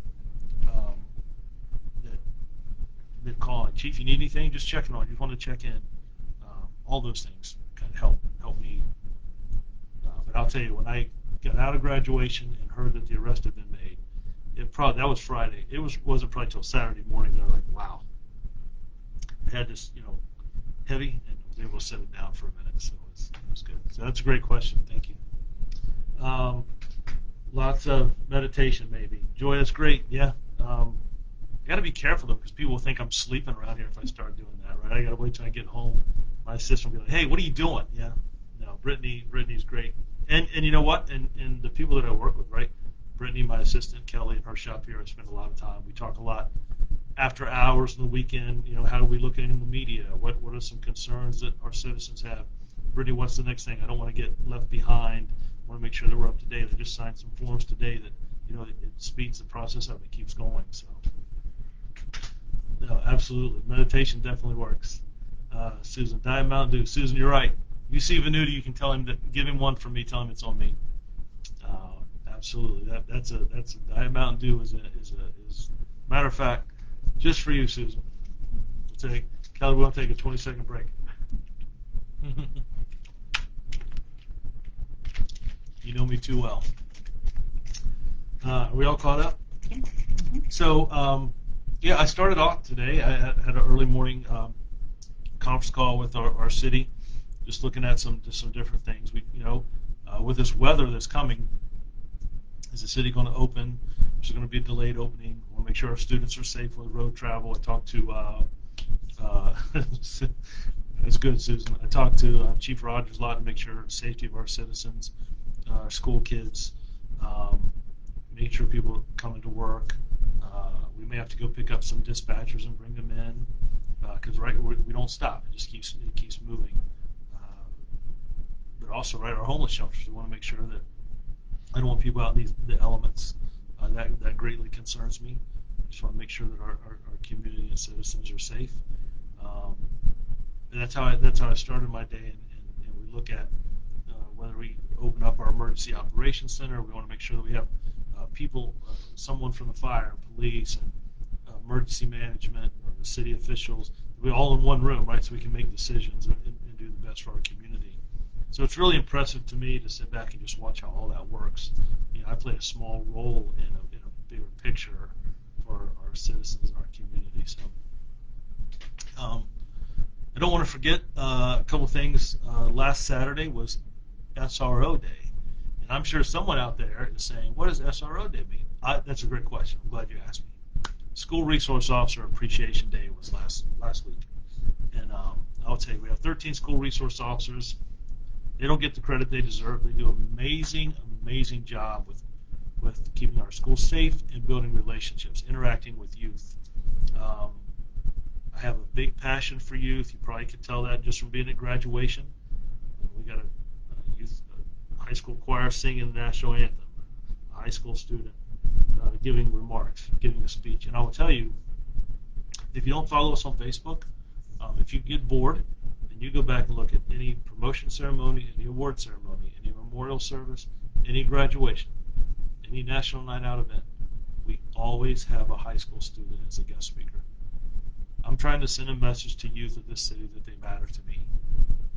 S1: that call. Chief, you need anything? Just checking on you. Just want to check in. All those things kind of help me. But I'll tell you, when I got out of graduation and heard that the arrest had been made, that was Friday. It wasn't probably till Saturday morning that I was like, wow. I had this, heavy, and was able to set it down for a minute, so it was good. So that's a great question. Thank you. Lots of meditation, maybe. Joy, that's great. Yeah. I got to be careful though, because people will think I'm sleeping around here if I start doing that. Right? I got to wait till I get home. My assistant will be like, "Hey, what are you doing?" Yeah. No, Brittany's great, and you know what? And the people that I work with, right? Brittany, my assistant, Kelly, in her shop here, I spend a lot of time. We talk a lot after hours on the weekend. How are we looking in the media? What are some concerns that our citizens have? Brittany, what's the next thing? I don't want to get left behind. I want to make sure that we're up to date. I just signed some forms today that it speeds the process up. It keeps going. So, no, absolutely, meditation definitely works. Susan, Diet Mountain Dew. Susan, you're right. If you see Venuti, you can tell him give him one from me. Tell him it's on me. Absolutely, that's a Diet Mountain Dew is matter of fact, just for you, Susan. Kelly, we'll take a 20-second break. You know me too well. Are we all caught up?
S2: Mm-hmm.
S1: So, I started off today. I had an early morning conference call with our city, just looking at some different things. With this weather that's coming, is the city going to open? Is there going to be a delayed opening? We'll make sure our students are safe with road travel. I talked to that's good, Susan. I talked to Chief Rogers a lot to make sure the safety of our citizens, our school kids, make sure people coming to work. We may have to go pick up some dispatchers and bring them in. because we don't stop. It keeps moving. But also, right, our homeless shelters. We want to make sure that I don't want people out in the elements. That greatly concerns me. I just want to make sure that our community and citizens are safe. Um, and that's how I started my day. And we look at whether we open up our emergency operations center. We want to make sure that we have people, someone from the fire, police, and emergency management, or the city officials. We're all in one room, right? So we can make decisions and do the best for our community. So it's really impressive to me to sit back and just watch how all that works. I play a small role in a bigger picture for our citizens and our community. So I don't want to forget a couple things. Last Saturday was SRO Day, and I'm sure someone out there is saying, "What does SRO Day mean?" That's a great question. I'm glad you asked me. School Resource Officer Appreciation Day was last week, and I'll tell you, we have 13 school resource officers. They don't get the credit they deserve. They do an amazing job with keeping our schools safe and building relationships, interacting with youth. I have a big passion for youth. You probably could tell that just from being at graduation. We got a high school choir singing the national anthem, a high school student giving remarks, giving a speech. And I will tell you, if you don't follow us on Facebook, if you get bored, and you go back and look at any promotion ceremony, any award ceremony, any memorial service, any graduation, any national night out event, we always have a high school student as a guest speaker. I'm trying to send a message to youth of this city that they matter to me.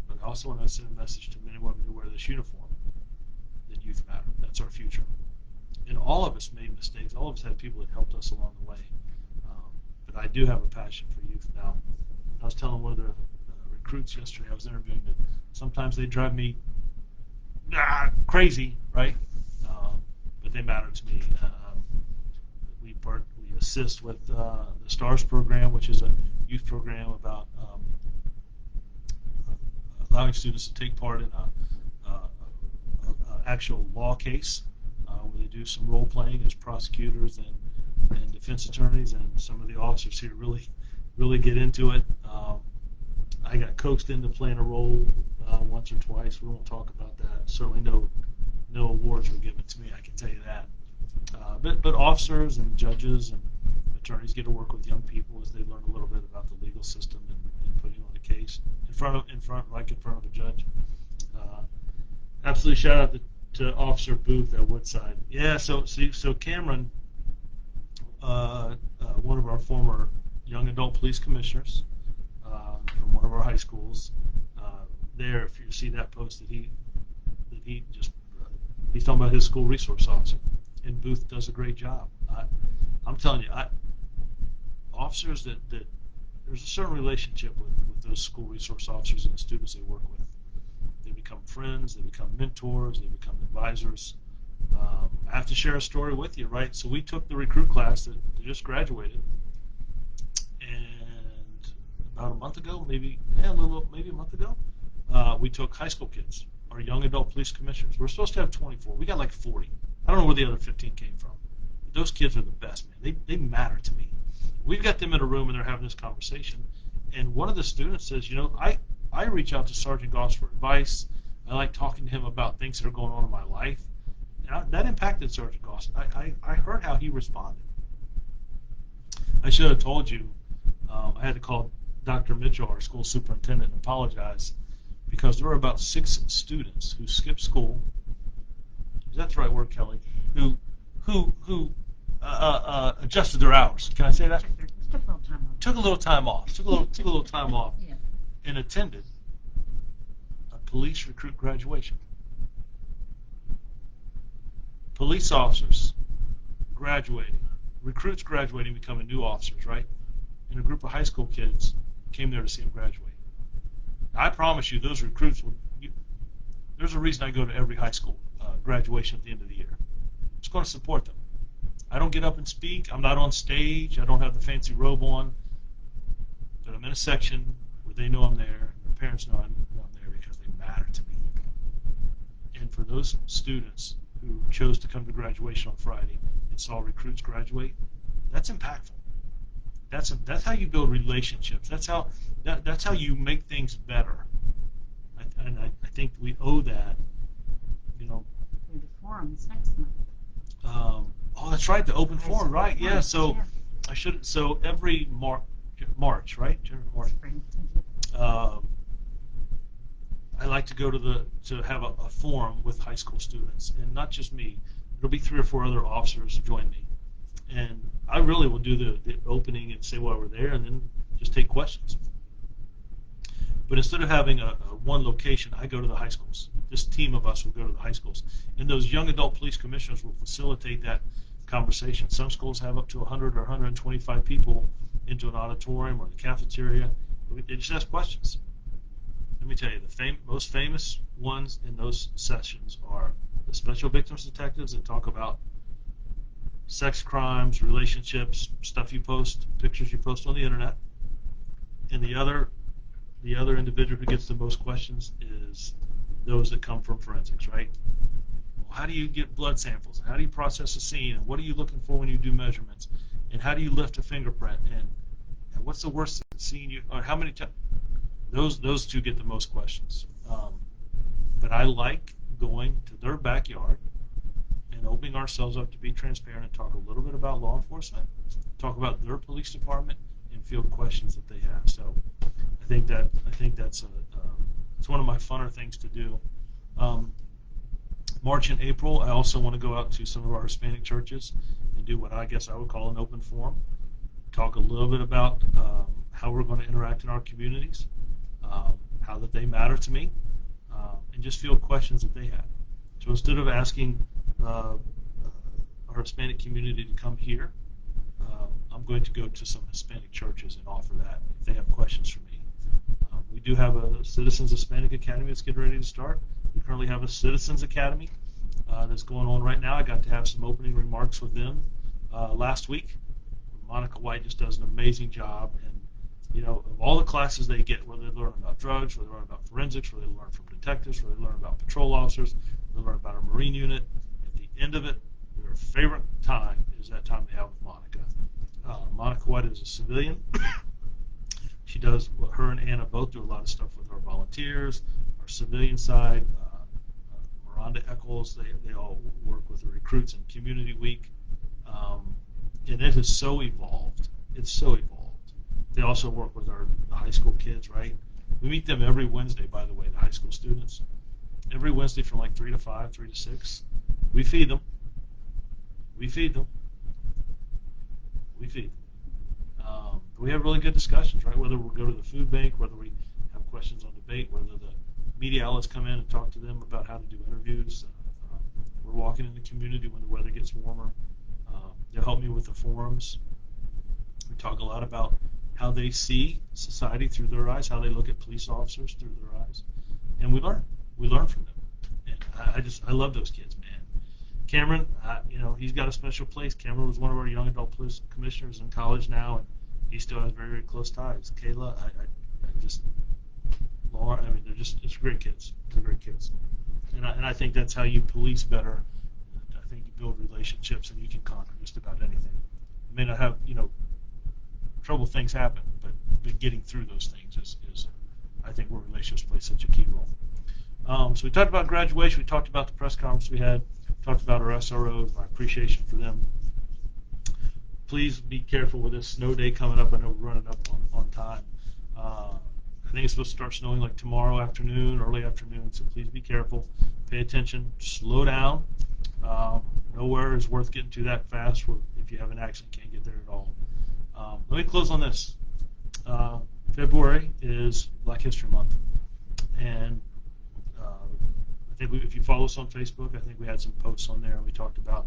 S1: But I also want to send a message to men and women who wear this uniform that youth matter. That's our future. And all of us made mistakes. All of us had people that helped us along the way. But I do have a passion for youth. Now, I was telling one of the recruits yesterday, I was interviewing, that sometimes they drive me crazy, right? But they matter to me. We assist with the STARS program, which is a youth program about allowing students to take part in an actual law case where they do some role playing as prosecutors and defense attorneys, and some of the officers here really get into it. I got coaxed into playing a role once or twice. We won't talk about that. Certainly no awards were given to me, I can tell you that. But officers and judges and attorneys get to work with young people as they learn a little bit about the legal system and putting on a case in front of a judge. Absolutely, shout out to Officer Booth at Woodside. Yeah, so Cameron, one of our former young adult police commissioners from one of our high schools, there, if you see that post, he's talking about his school resource officer, and Booth does a great job. I'm telling you, officers that there's a certain relationship with those school resource officers and the students they work with. They become friends, they become mentors, they become advisors. I have to share a story with you, right? So we took the recruit class that just graduated, and about a month ago, maybe a month ago, we took high school kids, our young adult police commissioners. We're supposed to have 24. We got like 40. I don't know where the other 15 came from. But those kids are the best, man. They matter to me. We've got them in a room and they're having this conversation, and one of the students says, I reach out to Sergeant Goss for advice. I like talking to him about things that are going on in my life. And that impacted Sergeant Goss. I heard how he responded. I should have told you. I had to call Dr. Mitchell, our school superintendent, and apologize, because there were about 6 students who skipped school. Is that the right word, Kelly? Who adjusted their hours. Can I say that? Took a little time off. Took a little time off.
S2: Yeah.
S1: And attended a police recruit graduation. Police officers graduating, recruits graduating, becoming new officers, right? And a group of high school kids came there to see them graduate. Now, I promise you, those recruits there's a reason I go to every high school graduation at the end of the year. I'm just going to support them. I don't get up and speak. I'm not on stage. I don't have the fancy robe on. But I'm in a section where they know I'm there. Their parents know I'm there because they matter to me. And for those students who chose to come to graduation on Friday and saw recruits graduate, that's impactful. That's how you build relationships. That's how you make things better. I think we owe that. You know.
S2: The forums next month.
S1: Oh, that's right, the open
S2: High
S1: forum,
S2: school
S1: right? Yeah.
S2: forums,
S1: So
S2: yeah.
S1: I should. So every March, right? March.
S2: Spring. Thank you.
S1: I like to go to have a forum with high school students, and not just me. There'll be 3 or 4 other officers join me, and I really will do the opening and say why we're there, and then just take questions. But instead of having a one location, I go to the high schools. This team of us will go to the high schools, and those young adult police commissioners will facilitate that conversation. Some schools have up to 100 or 125 people into an auditorium or the cafeteria. They just ask questions. Let me tell you, the most famous ones in those sessions are the special victims detectives that talk about sex crimes, relationships, stuff you post, pictures you post on the internet. And the other individual who gets the most questions is those that come from forensics, right? Well, how do you get blood samples? How do you process a scene? And what are you looking for when you do measurements? And how do you lift a fingerprint? And what's the worst scene you, or how many times? Those two get the most questions. But I like going to their backyard and opening ourselves up to be transparent and talk a little bit about law enforcement, talk about their police department, and field questions that they have. So I think that's it's one of my funner things to do. March and April, I also want to go out to some of our Hispanic churches and do what I guess I would call an open forum. Talk a little bit about how we're going to interact in our communities, how that they matter to me, and just field questions that they have. So instead of asking our Hispanic community to come here, I'm going to go to some Hispanic churches and offer that if they have questions for me. We do have a Citizens Hispanic Academy that's getting ready to start. We currently have a Citizens Academy that's going on right now. I got to have some opening remarks with them last week. Monica White just does an amazing job, and you know, of all the classes they get, whether they learn about drugs, whether they learn about forensics, whether they learn from detectives, whether they learn about patrol officers, whether they learn about our Marine unit, at the end of it, their favorite time is that time they have with Monica. Monica White is a civilian. She does, her and Anna both do a lot of stuff with our volunteers, our civilian side. Miranda Eccles, they all work with the recruits in Community Week. And it has so evolved. It's so evolved. They also work with our high school kids, right? We meet them every Wednesday, by the way, the high school students. Every Wednesday from like 3 to 5, 3 to 6. We feed them. We feed them. We feed them. We have really good discussions, right? Whether we'll go to the food bank, whether we have questions on debate, whether the media outlets come in and talk to them about how to do interviews. We're walking in the community when the weather gets warmer. They'll help me with the forums. We talk a lot about how they see society through their eyes, how they look at police officers through their eyes, and we learn. We learn from them. And I love those kids, man. Cameron, you know, he's got a special place. Cameron was one of our young adult police commissioners in college now, and he still has very, very close ties. Kayla, Laura, I mean, it's great kids. They're great kids. And I think that's how you police better. I think you build relationships and you can conquer just about anything. You may not have, you know, trouble things happen, but getting through those things is I think where relationships play such a key role. So we talked about graduation. We talked about the press conference we had. Talked about our SROs, my appreciation for them. Please be careful with this snow day coming up. I know we're running up on time. I think it's supposed to start snowing like tomorrow afternoon, early afternoon, so please be careful. Pay attention. Slow down. Nowhere is worth getting to that fast where if you have an accident, can't get there at all. Let me close on this. February is Black History Month, and I think if you follow us on Facebook, I think we had some posts on there, and we talked about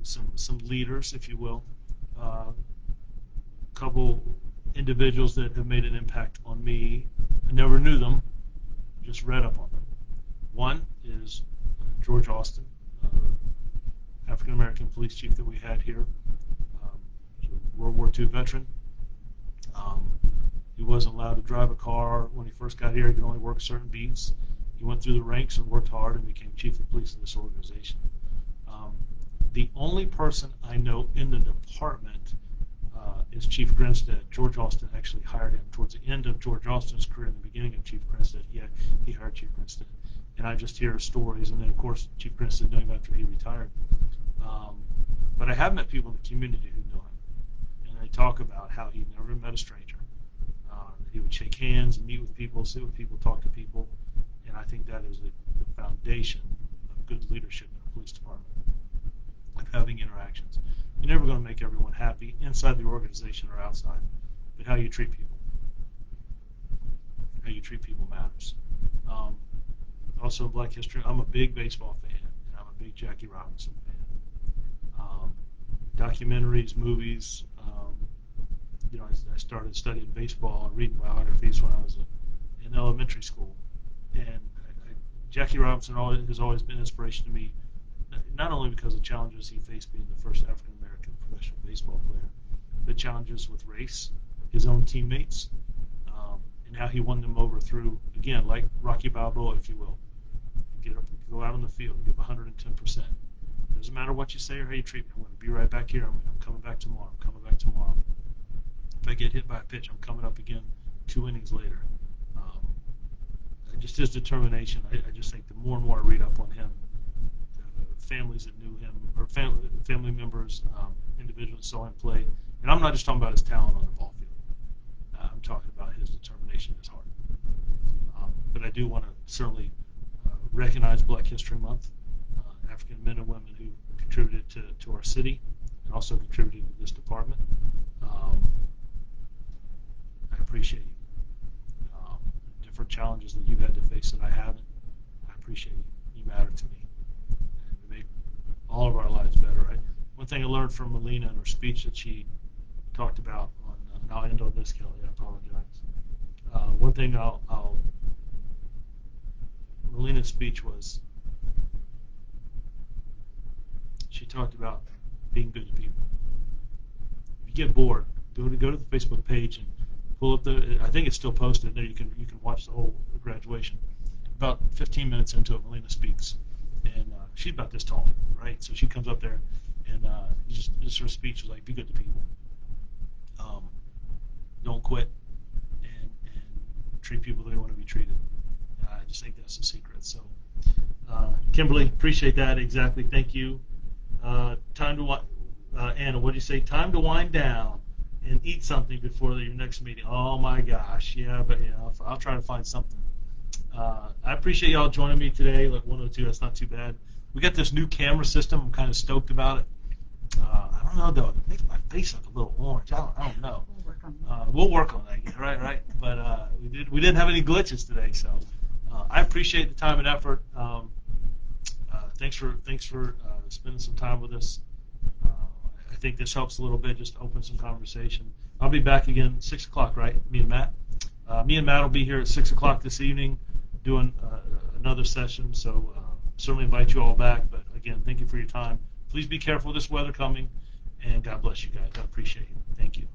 S1: some leaders, if you will, a couple individuals that have made an impact on me. I never knew them, just read up on them. One is George Austin, African American police chief that we had here, World War II veteran. He wasn't allowed to drive a car when he first got here. He could only work certain beats. He went through the ranks and worked hard and became chief of police in this organization. The only person I know in the department is Chief Grinstead. George Austin actually hired him towards the end of George Austin's career, in the beginning of Chief Grinstead. He hired Chief Grinstead. And I just hear stories, and then of course Chief Grinstead knew him after he retired. But I have met people in the community who know him, and they talk about how he never met a stranger. He would shake hands and meet with people, sit with people, talk to people, and I think that is the foundation of good leadership in a police department, of having interactions. You're never going to make everyone happy inside the organization or outside, but how you treat people. How you treat people matters. Also, Black History, I'm a big baseball fan, and I'm a big Jackie Robinson fan. Documentaries, movies. I started studying baseball and reading biographies when I was in elementary school, and Jackie Robinson has always been an inspiration to me, not only because of challenges he faced being the first African American professional baseball player, but challenges with race, his own teammates, and how he won them over through, again, like Rocky Balboa, if you will. Get up, go out on the field, give 110%. Doesn't matter what you say or how you treat me. I'm going to be right back here. I'm coming back tomorrow. I'm coming back tomorrow. If I get hit by a pitch, I'm coming up again 2 innings later. Just his determination. I just think the more and more I read up on him, families that knew him, or family members, individuals that saw him play, and I'm not just talking about his talent on the ball field. I'm talking about his determination, his heart. But I do want to certainly recognize Black History Month, African men and women who contributed to our city and also contributed to this department. I appreciate you. Different challenges that you've had to face that I haven't. I appreciate you. You matter to me. And you make all of our lives better. Right? One thing I learned from Melina in her speech that she talked about on, and I'll end on this, Kelly. I apologize. One thing Melina's speech was, she talked about being good to people. If you get bored, go to the Facebook page and pull up I think it's still posted there. You can watch the whole graduation. About 15 minutes into it, Melina speaks, and she's about this tall, right? So she comes up there, and just her speech was like, "Be good to people. Don't quit, and treat people the way they want to be treated." I just think that's the secret. So, Kimberly, appreciate that. Exactly. Thank you. Time to Anna, what do you say? Time to wind down and eat something before your next meeting. Oh my gosh, yeah, but I'll try to find something. I appreciate y'all joining me today. Like 102, that's not too bad. We got this new camera system. I'm kind of stoked about it. I don't know though. It makes my face look a little orange. I don't know. We'll work on that. Yeah, right. But we didn't have any glitches today, so I appreciate the time and effort. Thanks for spending some time with us. I think this helps a little bit, just to open some conversation. I'll be back again 6 o'clock, right? Me and Matt will be here at 6 o'clock this evening doing another session, so certainly invite you all back. But again, thank you for your time. Please be careful with this weather coming, and God bless you guys. I appreciate you. Thank you.